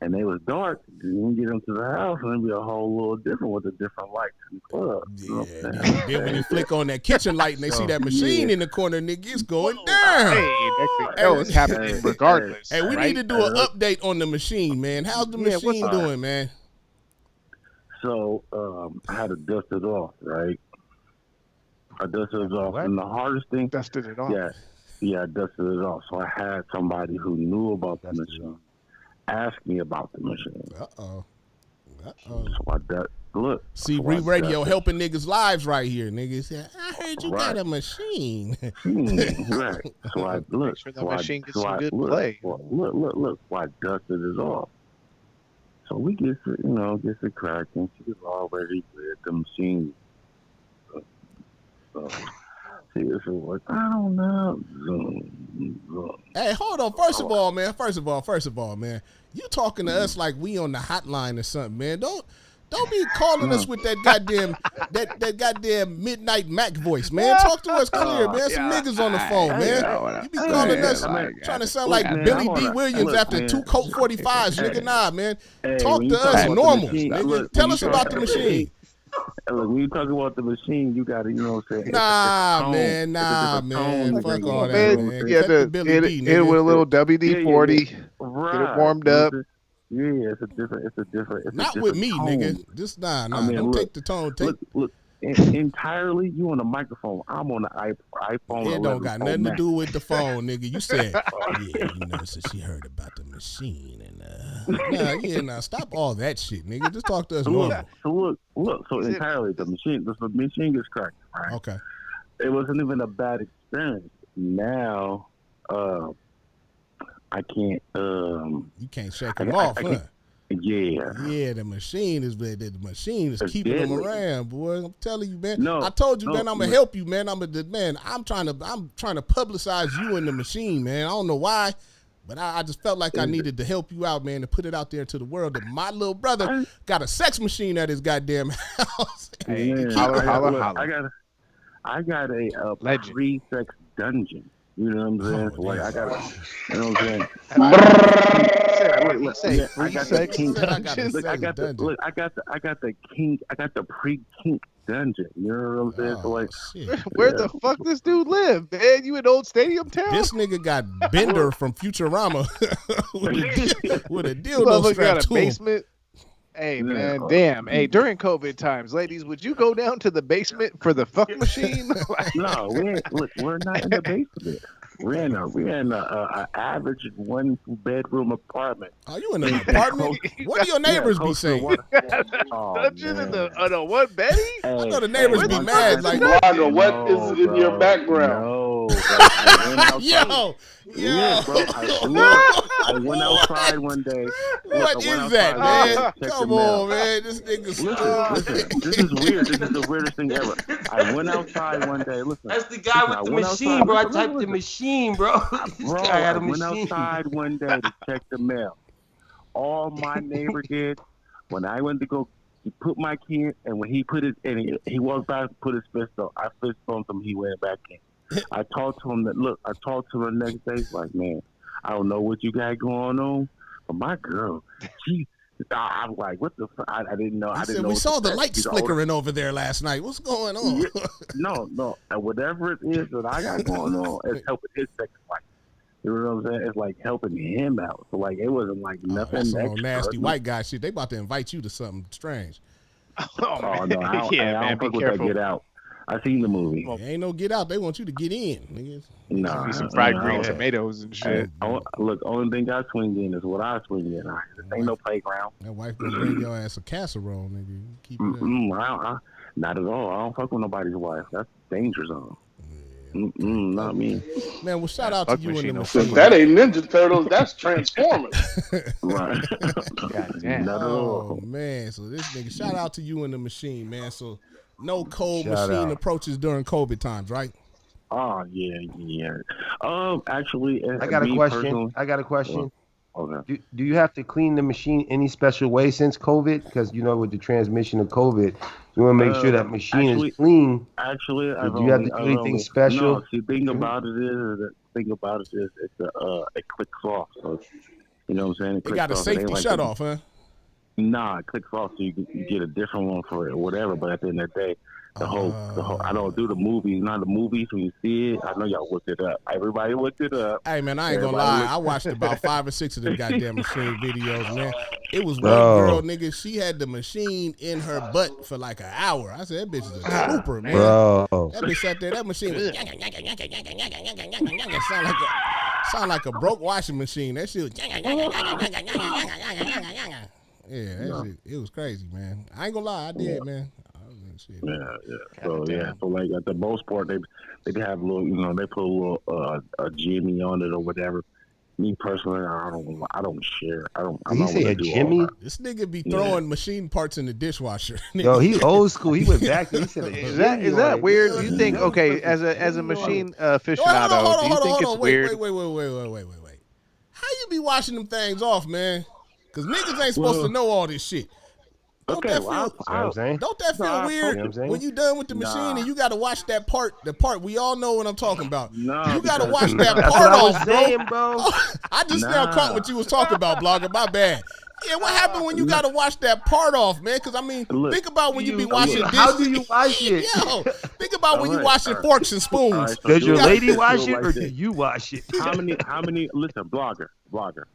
and they was dark. Then you get into the house, and it'd be a whole little different with the different lights in the club. You know what I'm Yeah. saying? Then when you flick on that kitchen light and they see that machine in the corner, nigga, it's going Hey, down. next thing you know, it's happening Hey, regardless. Hey, we right? need to do an update on the machine, man. How's the Yeah, what's machine up? doing, man? So I had to dust it off, right? I dusted it off, What? and the hardest thing, Dusted it off. yeah, I dusted it off. So I had somebody who knew about the Dusted it machine ask me about the machine. Uh-oh. So I look. See, so I Re Radio dusted- helping niggas' lives right here, niggas. Said, I heard you got Right. a machine. Right. So I look. Make sure that so I- machine gets so some I good look, play. Well, look. So I dusted it off. So we get it cracking. She was already with the machine. So see, this is like I don't know. Zoom. Hey, hold on. First of all, man, you talking to us like we on the hotline or something, man. Don't be calling us with that goddamn that goddamn midnight Mac voice, man. Talk to us clear, man. Some niggas on the phone, man. You be calling us trying to sound like man, Billy I D. wanna- Williams look, after man. 2 Colt 45s, nigga. Nah, man. Hey, Talk when to you talk us about the normal, machine, nigga. look, Tell when us you about talk the about machine. And look, when you talk about the machine, you got to, what I'm saying. Nah, it's a man. tone Fuck thing, all you that, know, man. Yeah, Cut the the, Billy hit, D, it, hit it nigga. with a little WD-40. Right. Get it warmed up. Yeah, it's a different. Not a with different me, tone. nigga. Just nah. I mean, Don't look, take the tone. Take Look. Entirely, you on the microphone. I'm on the iPhone. it. 11 Don't got Pro nothing to Max. do with the phone, nigga. You said, yeah, so she heard about the machine and nah, stop all that shit, nigga. Just talk to us normal. So look. So entirely, the machine gets cracked. Right. Okay. It wasn't even a bad experience. Now, I can't. You can't shake I- them I- off, I huh? can't- Yeah. Yeah, the machine is It's keeping them deadly. around, boy. I'm telling you, man. No, I told you, no, man. I'm gonna no. help you, man. I'm trying to publicize you and the machine, man. I don't know why, but I just felt like I needed to help you out, man, to put it out there to the world that my little brother got a sex machine at his goddamn house. Hey, Man, holla, I holla, look, holla. I got a Legend. pre-sex dungeon. You know what I'm saying? So, like I got, you know what I'm saying? Say I got the sex kink. dungeon. Look, I got the kink. I got the pre-kink dungeon. You know what I'm saying? So, like, Shit. Where the fuck this dude live, man? You in Old Stadium Town? This nigga got Bender from Futurama with a dildo Motherfucker strapped got a to him. basement. Hey man, damn. Hey, during COVID times, ladies, would you go down to the basement for the fuck machine? no, we're not in the basement. We're in a average 1-bedroom apartment. Are you in an apartment? What do your neighbors be close to saying? water. Oh, Dungeon in man. the one Betty? Hey, I know the neighbors be mad, like, Roger, what is in your bro, background? No, bro. I went outside. Yo, Bro. I went outside one day. what I is went that, outside man? to check the Come mail. on, man. This nigga's Listen, this is weird. This is the weirdest thing ever. I went outside one day. Listen, That's the guy with the machine, bro. I typed the machine, bro. This Bro, guy had a I went machine. outside one day to check the mail. All my neighbor did when I went to go, he put my key in, and when he put it in, he walked back and put his fist on. I fist bumped him. He went back in. I talked to him that I talked to her the next day. He's like, man, I don't know what you got going on, but my girl, I'm like, what the fuck? I didn't know. I He didn't said, know. we what saw to the say. lights She's older. flickering over there last night. What's going on? No. And whatever it is that I got going on, it's helping his sex life. You know what I'm saying? It's like helping him out. So like it wasn't like nothing That's some extra. old nasty white guy shit. They about to invite you to something strange. Oh no, I don't, Yeah, I man, don't be fuck with that careful. get out. I seen the movie. It ain't no get out. They want you to get in, niggas. Nah, Be some fried green yeah. tomatoes and shit. Look, only thing I swing in is what I swing in. This ain't no playground. That wife gonna bring your ass a casserole, nigga. You keep it up. Not at all. I don't fuck with nobody's wife. That's danger zone. Not me. Man, well, shout out to Fuck you and the machine, machine. That ain't Ninja Turtles. That's Transformers. Right. God damn. Not at all. Oh man, so this nigga, shout out to you and the machine, man. So no cold Shout machine out. approaches during COVID times, right? Oh yeah. Actually, I got a me question. personally- I got a question. Okay. Do you have to clean the machine any special way since COVID? Because you know, with the transmission of COVID, you want to make sure that machine actually- is clean. Actually, Do you have to do anything special? No, see, thing about it is, it clicks off. So, you know what I'm saying? They got a safety shut off, huh? Nah, it clicks off, so you get a different one for it or whatever. But at the end of the day, the whole. I don't do the movies. Not the movies when you see it. I know y'all looked it up. Everybody looked it up. Hey man, I ain't gonna Everybody lie. I watched about 5 or 6 of the goddamn machine videos, man. It was one Bro. girl, nigga. She had the machine in her butt for like an hour. I said, that bitch is a trooper, man. Bro, That bitch sat there. That machine was sound like a broke washing machine. That shit was yeah, that shit, it was crazy, man. I ain't gonna lie, I did, man. Shit. Yeah. So like at the most part, they have a little, they put a little a Jimmy on it or whatever. Me personally, I don't share. I'm Did he not say gonna a do all Jimmy? that. This nigga be throwing machine parts in the dishwasher. Yo, he old school. He went back. He said, Is that weird? You think as a machine aficionado, do you think it's weird? Wait. How you be washing them things off, man? Because niggas ain't supposed to know all this shit. Don't that feel, You know what I'm saying? don't that feel Nah, weird you know what I'm saying? when you done with the machine and you got to watch that part? The part we all know what I'm talking about. Nah, You got to because- watch that That's part what I was off, saying, bro. bro. I just now caught what you was talking about, blogger. My bad. Yeah, what happened when you got to wash that part off, man? Because I mean, Look, think about when you be washing dishes. How do you wash it? Yo, think about when you Alright, washing forks and spoons. Alright, so Does do your it lady like wash this, it like or do this. you wash it? How many? Listen, blogger.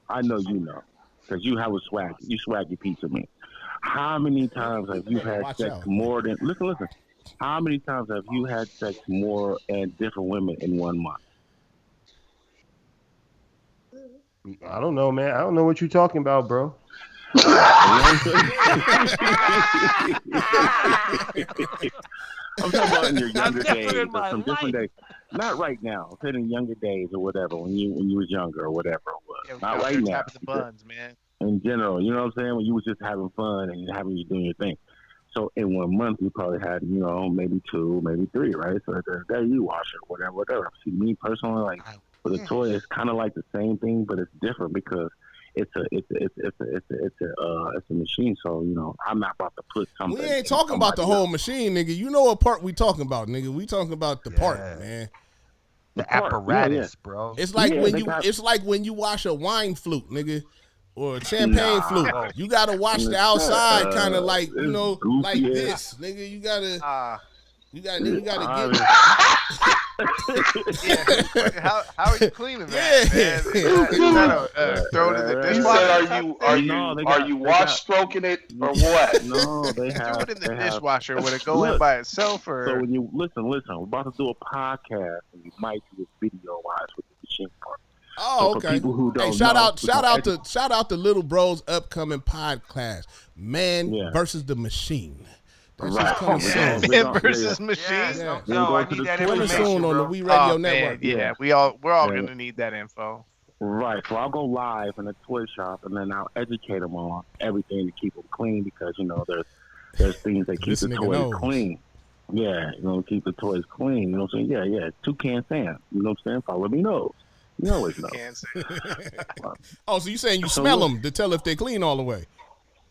I know you know, because you have a swag. You swaggy pizza man. How many times have you had Watch sex out. more than? Listen. How many times have you had sex more and different women in 1 month? I don't know, man. I don't know what you're talking about, bro. I'm talking about in your younger never days, in or my some different life. days. Not right now. I'm saying in younger days or whatever, when you was younger or whatever it was. Yeah, Not we right now. tapping the buns, man. In general, you know what I'm saying? When you was just having fun and you doing your thing. So in 1 month, you probably had, maybe 2, maybe 3, right? So at the day you wash it, whatever. See, me personally, like with a toy, it's kind of like the same thing, but it's different because it's a machine. So I'm not about to put something. We ain't talking about the whole machine, nigga. You know what part we talking about, nigga. We talking about the part, man. The part, apparatus, bro. It's like Yeah, when they you got- it's like when you wash a wine flute, nigga. Or a champagne flute. You gotta watch the outside kinda like, it's like goofy, yeah. this. Nigga, you gotta get How are you cleaning that, Yeah. man? You gotta throw it in the He dishwasher. said, No, they are got- you they wash got- stroking it or what? No, they Throw have. it in the they have- dishwasher. Would it go in Look, by itself or? So when you listen, we're about to do a podcast, and you might do a video wise with the machine part. Oh, So for okay. people who don't Hey, shout know, out we gonna to Little Bro's upcoming podcast, Man Yeah. versus the Machine. That's Right. just coming Yeah. soon. Man versus machine. Yeah. Yo, I need that Coming information, soon on the bro. We Radio Oh, Network. man, yeah, we're all Yeah. gonna need that info. Right. So I'll go live in a toy shop, and then I'll educate them on everything to keep them clean because there's things that keep This the nigga toys knows. clean. Yeah, keep the toys clean. You know what I'm saying? Yeah. Toucan Sam. You know what I'm saying? Follow me nose. You always know. Can't say. Oh, so you saying you So smell look- them to tell if they clean all the way?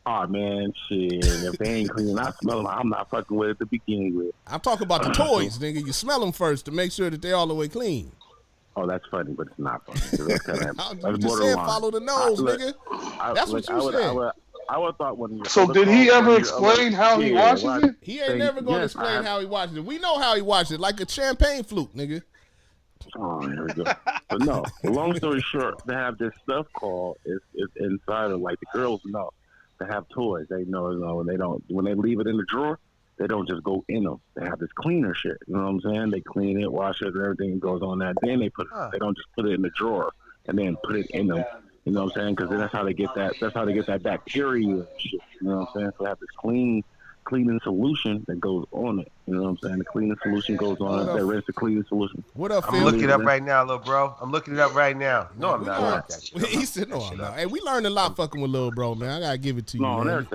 Oh man, shit. If they ain't clean, I smell them. I'm not fucking with it to begin with. I'm talking about the toys, nigga. You smell them first to make sure that they all the way clean. Oh, that's funny, but it's not funny. That's kinda, You that's just said borderline. follow the nose, look, nigga. I- That's look, what you said. I would thought one of your. So did he ever explain how he washes it? He ain't never gonna explain how he watches it. We know how he watches it, like a champagne flute, nigga. Oh, here we go. But no, long story short, they have this stuff called it's inside of like the girls know. They have toys. They know when they leave it in the drawer, they don't just go in them. They have this cleaner shit. You know what I'm saying? They clean it, wash it, and everything goes on that. Then they they don't just put it in the drawer and then put it in them. You know what I'm saying? Because that's how they get that. That's how they get that bacteria and shit. You know what I'm saying? So they have this cleaning solution that goes on it. You know what I'm saying? The cleaning solution goes on it. That rinse the cleaning solution. What up, Phil? I'm looking it up right now, little bro. I'm looking it up right now. No, I'm not. Like that shit. He said, "No, I'm not." Hey, we learned a lot fucking with little bro, man. I gotta give it to you, No, man.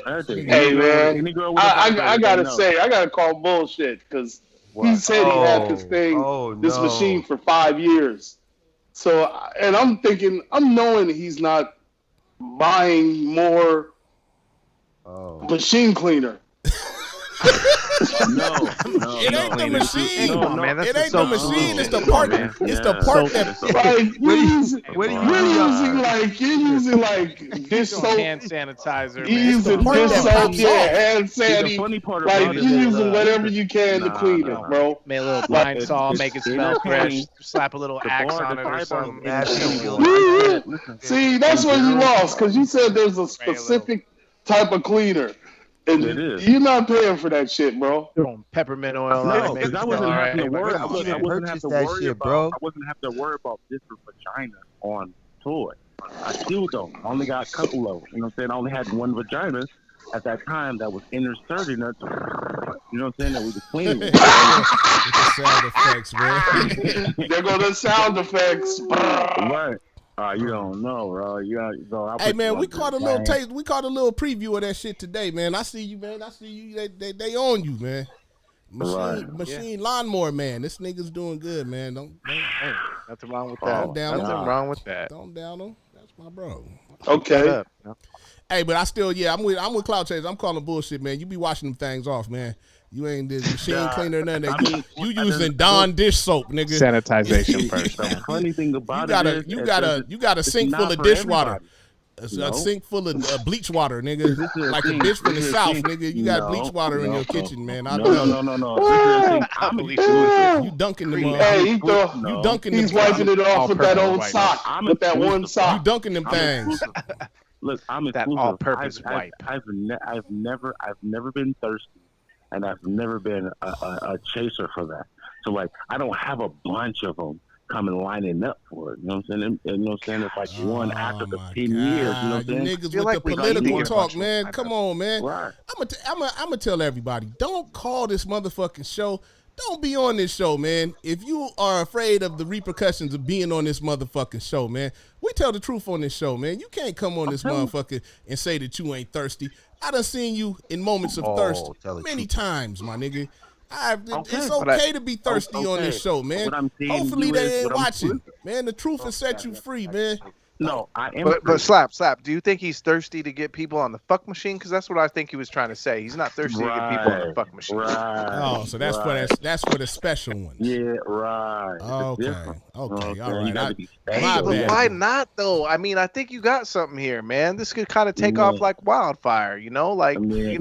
everything. Hey, man, I gotta call bullshit because he said he had this thing, this machine for 5 years. So, and I'm thinking, I'm knowing he's not buying more machine cleaner. No, it ain't the machine. No, man, it ain't the machine. It's the part. It's the part that. Like you're using like dish soap, hand sanitizer. You're using dish soap, hand sanitizer. Like you're using whatever you can to clean it, bro. Make a little pine saw, make it smell fresh. Slap a little axe on it or something. See, that's where you lost because you said there's a specific type of cleaner. And you're not paying for that shit, bro. Peppermint oil. No, because I wasn't having to worry. I wasn't having to worry about different vagina on toy. I still don't. I only got a couple of them. You know what I'm saying? I only had one vagina at that time that was inserted. You know what I'm saying? That we was cleaning. With the sound effects, man. There go the sound effects. Right. You don't know, bro. Hey, man, we caught a little taste. We caught a little preview of that shit today, man. I see you, man. I see you. They on you, man. Machine lawnmower, man. This nigga's doing good, man. Don't nothing wrong with that. Nothing wrong with that. Don't down him. That's my bro. Okay. Hey, but I still, I'm with Cloud Chase. I'm calling bullshit, man. You be washing them things off, man. You ain't this machine cleaner or nothing. You using Dawn dish soap, nigga. Sanitization first. The funny thing about it is you got a sink full of dishwater. A sink full of bleach water, nigga. Like a bitch from the south, nigga. You got bleach water in your kitchen, man. No. You dunking them. Hey, you dunking them. He's wiping it off with that old sock. With that one sock. You dunking them things. Look, I'm that all-purpose wipe. I've never been thirsty. And I've never been a chaser for that. So, like, I don't have a bunch of them coming lining up for it. You know what I'm saying? You know what I'm saying? It's like one after the 10 years. You know what I'm saying? Niggas with the political talk, man. Come on, man. Right. I'm gonna tell everybody, don't call this motherfucking show. Don't be on this show, man. If you are afraid of the repercussions of being on this motherfucking show, man, we tell the truth on this show, man. You can't come on this motherfucker and say that you ain't thirsty. I done seen you in moments of thirst many times, my nigga. It's okay to be thirsty on this show, man. Hopefully they ain't watching. Man, the truth will set you free, man. No, I am. But slap. Do you think he's thirsty to get people on the fuck machine? Because that's what I think he was trying to say. He's not thirsty to get people on the fuck machine. Oh, so that's for the special ones. Yeah, right. Okay, all right. But why not though? I mean, I think you got something here, man. This could kind of take off like wildfire. You know, like we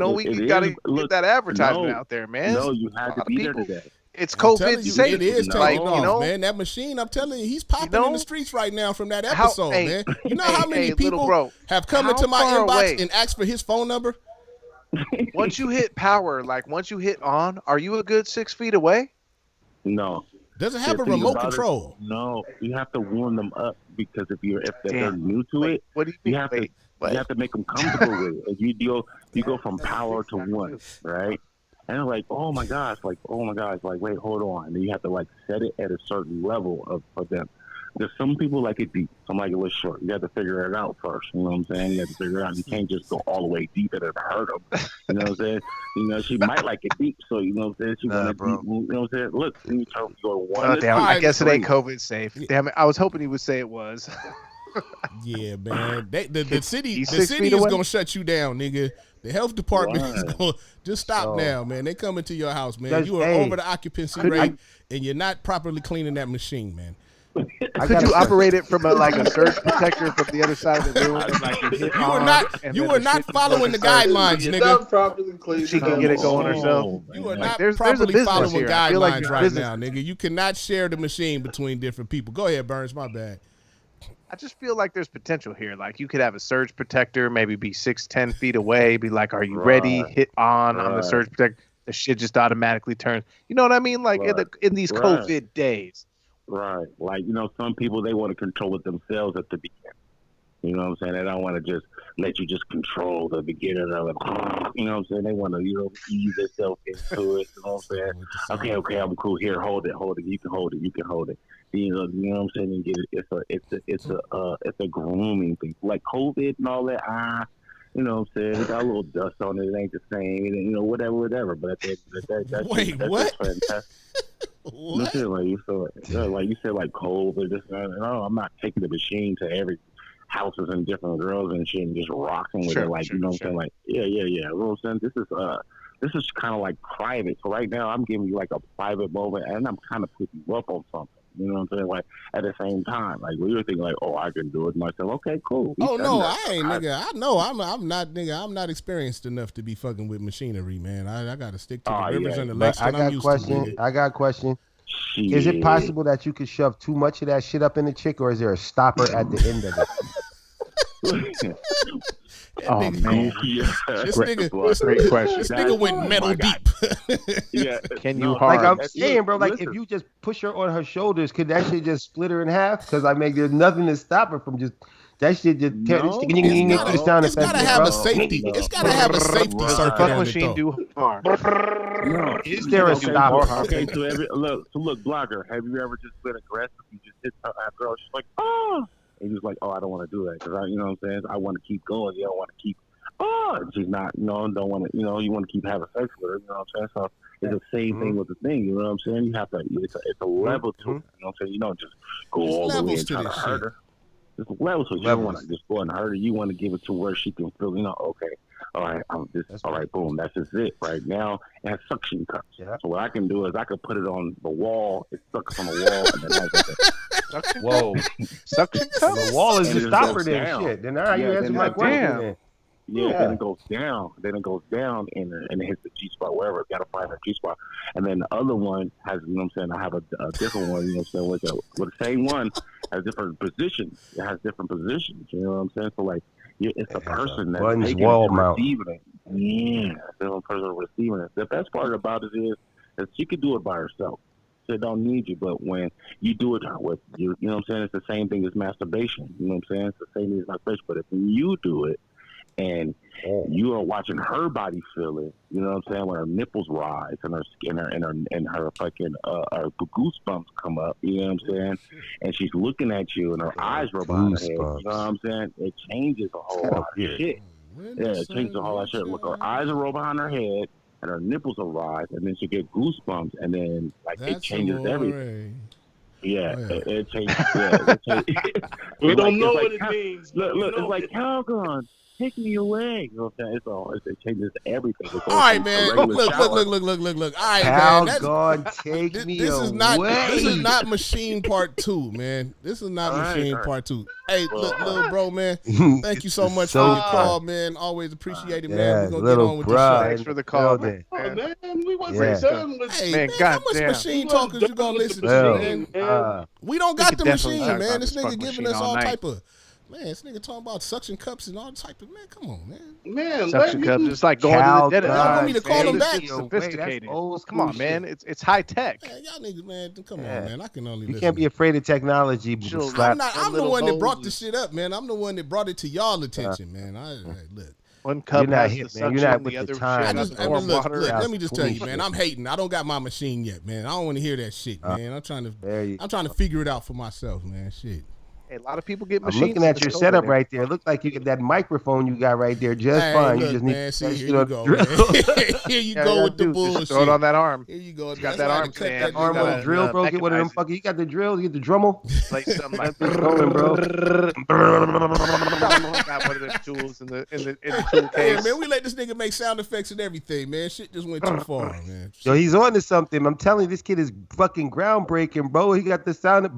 gotta get that advertisement out there, man. No, you had to be there today. It's COVID safe. It is taking off, man. That machine, I'm telling you, he's popping in the streets right now from that episode, man. You know how many people have come into my inbox and asked for his phone number? Once you hit power, like once you hit on, are you a good 6 feet away? No. Does it have a remote control? No, you have to warm them up because if they're new to it, what do you have to make them comfortable with it. You go from power to one, right? And they're like, oh my gosh, like, wait, hold on. And then you have to like set it at a certain level for them. There's some people like it deep, some like it was short. You have to figure it out first. You know what I'm saying? You have to figure it out. You can't just go all the way deep and it'll hurt them. You know what I'm saying? You know, she might like it deep, so you know what I'm saying? She wanna deep, you know what I'm saying? Look, you go one. Damn, I guess it ain't COVID safe. Damn it, I was hoping he would say it was. Yeah, man. The city is gonna shut you down, nigga. The health department is going to just stop now, man. They coming to your house, man. You are over the occupancy rate, and you're not properly cleaning that machine, man. Could you operate it from a surge protector from the other side of the room? You are not following the guidelines, nigga. Properly clean. She can get it going herself. You are not properly following guidelines right now, nigga. You cannot share the machine between different people. Go ahead, Burns. My bad. I just feel like there's potential here. Like you could have a surge protector, maybe be 6-10 feet away. Be like, "Are you ready?" Hit on the surge protector. the shit just automatically turns. You know what I mean? Like in these Right. COVID days. Right. Like, some people, they want to control it themselves at the beginning. You know what I'm saying? They don't want to just let you just control the beginning of it. You know what I'm saying? They want to, ease themselves into it. You know what I'm saying? Okay, I'm cool. Here, hold it. You can hold it. You know what I'm saying? And get it. It's a grooming thing. Like COVID and all that. You know what I'm saying? It got a little dust on it. It ain't the same. Whatever. But that's Wait, what? fantastic. What? Like you said, like COVID. No, I'm not taking the machine to every houses and different girls and shit and just rocking with it. Like, you know what I'm saying? Like, yeah. You know what I'm saying? This is kind of like private. So right now, I'm giving you like a private moment, and I'm kind of putting you up on something. You know what I'm saying? Like, at the same time, like, we were thinking like, oh, I can do it myself. Okay, cool. Oh no, I ain't, nigga. I know I'm not, nigga. I'm not experienced enough to be fucking with machinery, man. I got to stick to the rivers and the lakes. I got a question. Is it possible that you could shove too much of that shit up in the chick, or is there a stopper at the end of it? Oh man, Great question. This nigga went metal deep. Yeah, can you Like I'm saying, bro, like if you just push her on her shoulders, could that shit just split her in half? Because there's nothing to stop her from just that shit just tear this sound It's gotta have a safety. It's gotta have a safety circuit on it, machine though. do harm. No, is there a stopper? Okay, so look, blogger, have you ever just been aggressive? You just hit a girl, she's like, oh. And he's like, oh, I don't want to do that because you know what I'm saying? I want to keep going. You don't want to keep, and she's not, don't want to, you want to keep having sex with her. You know what I'm saying? So it's the same thing with the thing. You know what I'm saying? You have to, it's a level to it. You know what I'm saying? You don't just go all the way and try to hurt her. There's levels to it. You don't want to just go and hurt her. You want to give it to where she can feel, okay, all right, all right, boom, that's just it right now. It has suction cups. Yeah. So what I can do is I can put it on the wall. It sucks on the wall, and then Suction? Whoa. Suction cup? The wall is the stopper then. Shit. Then now you answer my question. Yeah, then it goes down. And it hits the G spot, wherever. You gotta find the G spot. And then the other one has, you know what I'm saying? I have a different one, you know what I'm saying? With the same one has different positions. It has different positions, you know what I'm saying? So like, it's the person that's taking it and receiving it. Yeah, the person receiving it. The best part about it is that she could do it by herself. She don't need you, but when you do it with you know what I'm saying? It's the same thing as masturbation. You know what I'm saying? It's the same thing as masturbation. But if you do it and you are watching her body feel it, you know what I'm saying? When her nipples rise and her skin and her fucking her goosebumps come up, you know what I'm saying? And she's looking at you and her eyes roll behind her head. You know what I'm saying? It changes a whole lot of shit. Yeah, it changes a whole lot of shit. Look, her eyes will roll behind her head and her nipples will rise, and then she get goosebumps, and then it changes everything. Yeah, it changes. Yeah, we don't know what it means. Look, it's like Calgon. Take me away. You know what I'm saying? It changes everything. All right, man. Look. All right, man. Take me this away. This is not machine part 2, man. This is not machine part 2. Hey, look, little bro, man. Thank you so much for your call, man. Always appreciate it, man. We're gonna get on with the show. Thanks for the call, man. Oh, man, we wasn't done with Hey, man, how much machine talkers you gonna listen to, man? We don't got the machine, man. This nigga giving us all type of. Man, this nigga talking about suction cups and all type of, man, come on, man. Man, suction cups, it's like going to the dentist. Y'all want me to call him back? Sophisticated. Come on, man. It's high tech. Man, y'all niggas, man, come on, man. I can only listen. You can't be afraid of technology. I'm the one that brought the shit up, man. I'm the one that brought it to y'all attention, man. Look. One cup You're not hit, man. You're not with the time. Look, let me just tell you, man. I'm hating. I don't got my machine yet, man. I don't want to hear that shit, man. I'm trying to figure it out for myself, man. Shit. Hey, a lot of people get machines. I'm looking at your setup right there. It looks like you get that microphone you got right there just fine. Look, you just man, need see, to here you go, man. Here you go with the bullshit. Throw it on that arm. Here you go. Got that arm. That arm on the drill, bro. Get one of them fucking. You got the drill. You get the Dremel. Like something like going, bro. Got one of those tools in the tool case. Yeah, man, we let this nigga make sound effects and everything, man. Shit just went too far, man. Yo, he's on to something. I'm telling you, this kid is fucking groundbreaking, bro. He got the sound.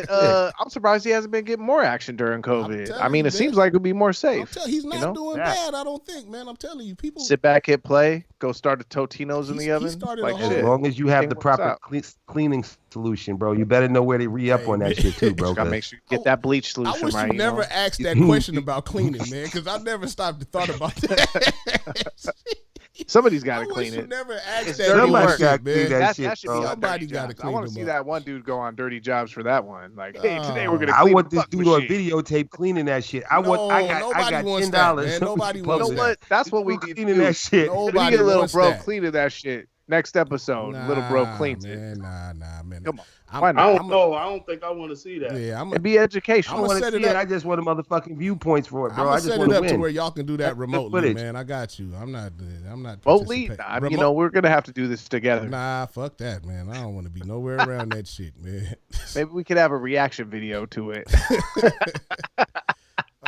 I'm surprised he hasn't been getting more action during COVID. I mean, it seems like it would be more safe. He's not doing bad, I don't think, man. I'm telling you, people sit back, hit play, go start a Totino's in the oven. Like as long as you have the proper cleaning solution, bro, you better know where to re-up on that shit too, bro. Just gotta make sure you get that bleach solution I wish right. you never asked that question about cleaning, man, because I never stopped to thought about that. Somebody's got I to wish clean you it. never asked It's that. dirty Somebody work. gotta clean man. that That shit, should be bro. on Somebody Dirty gotta Jobs. I clean want to them see up. that one dude go on Dirty Jobs for that one. Like, hey, today we're gonna I clean want the this fuck dude on machine. videotape cleaning that shit. I No, got nobody wants $10. that, man. Nobody You wants know that. what? That's what we need to cleaning do. that shit. We Nobody get a little wants bro that. cleaning that shit. Next episode, little bro cleans man, it. Nah, man. Come on. I'm, Why I not? don't know. I don't think I want to see that. Yeah, I'm. It'd be I educational. I'ma want to set see it it. up. I just want the motherfucking viewpoints for it, I'm bro. I gonna just set want it to up to win. where y'all can do that That's the remotely, footage. man. I got you. I'm not. Remotely, participating. you know, we're gonna have to do this together. Nah, fuck that, man. I don't want to be nowhere around that shit, man. Maybe we could have a reaction video to it.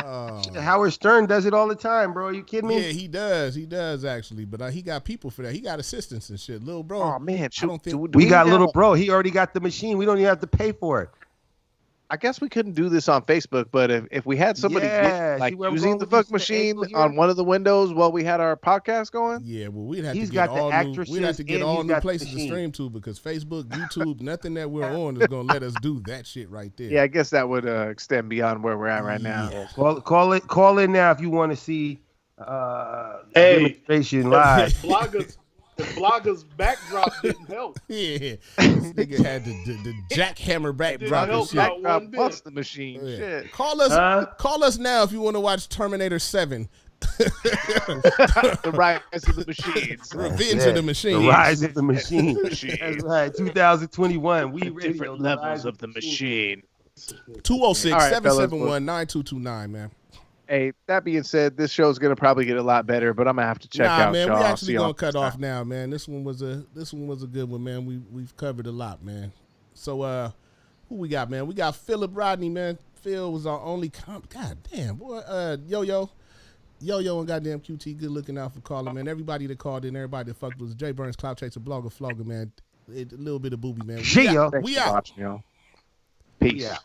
Oh. Howard Stern does it all the time, bro. Are you kidding me? Yeah, he does. He does actually, but he got people for that. He got assistants and shit. Little bro. Oh man, I don't think We got have little a- bro. He already got the machine. We don't even have to pay for it. I guess we couldn't do this on Facebook, but if we had somebody Yeah, like see where I'm using going the with fuck this machine angle here? on one of the windows while we had our podcast going. Yeah, well, we'd have He's to get got the all new. actresses We'd have to get and all he's new got the places to machine. stream to because Facebook, YouTube, nothing that we're on is gonna let us do that shit right there. Yeah, I guess that would extend beyond where we're at right now. Yeah. Call in now if you want to see Hey. demonstration live. If bloggers backdrop didn't help. Yeah, this nigga had the jackhammer backdrop and help shit. out. Backdrop one plus bit. the machine. Yeah. Shit. Call us now if you want to watch Terminator 7. The rise of the machines. Revenge Yeah, of the Machine. The rise of the machine. Machine. That's right. 2021. We radio. Different The levels rise of the machine. 206 All right, 771 9229, man. Hey, that being said, this show's gonna probably get a lot better, but I'm gonna have to check out man, Shaw. we actually see gonna y'all cut next off time. now, man. This one was a good one, man. We've covered a lot, man. So who we got, man? We got Philip Rodney, man. Phil was our only God damn, boy. Yo, and goddamn QT, good looking out for calling, man. Everybody that called in, everybody that fucked was Jay Burns, Cloud Chaser, Blogger, Flogger, man. A little bit of booby, man. Yeah. Thanks We for out. watching, y'all. Peace. Yeah.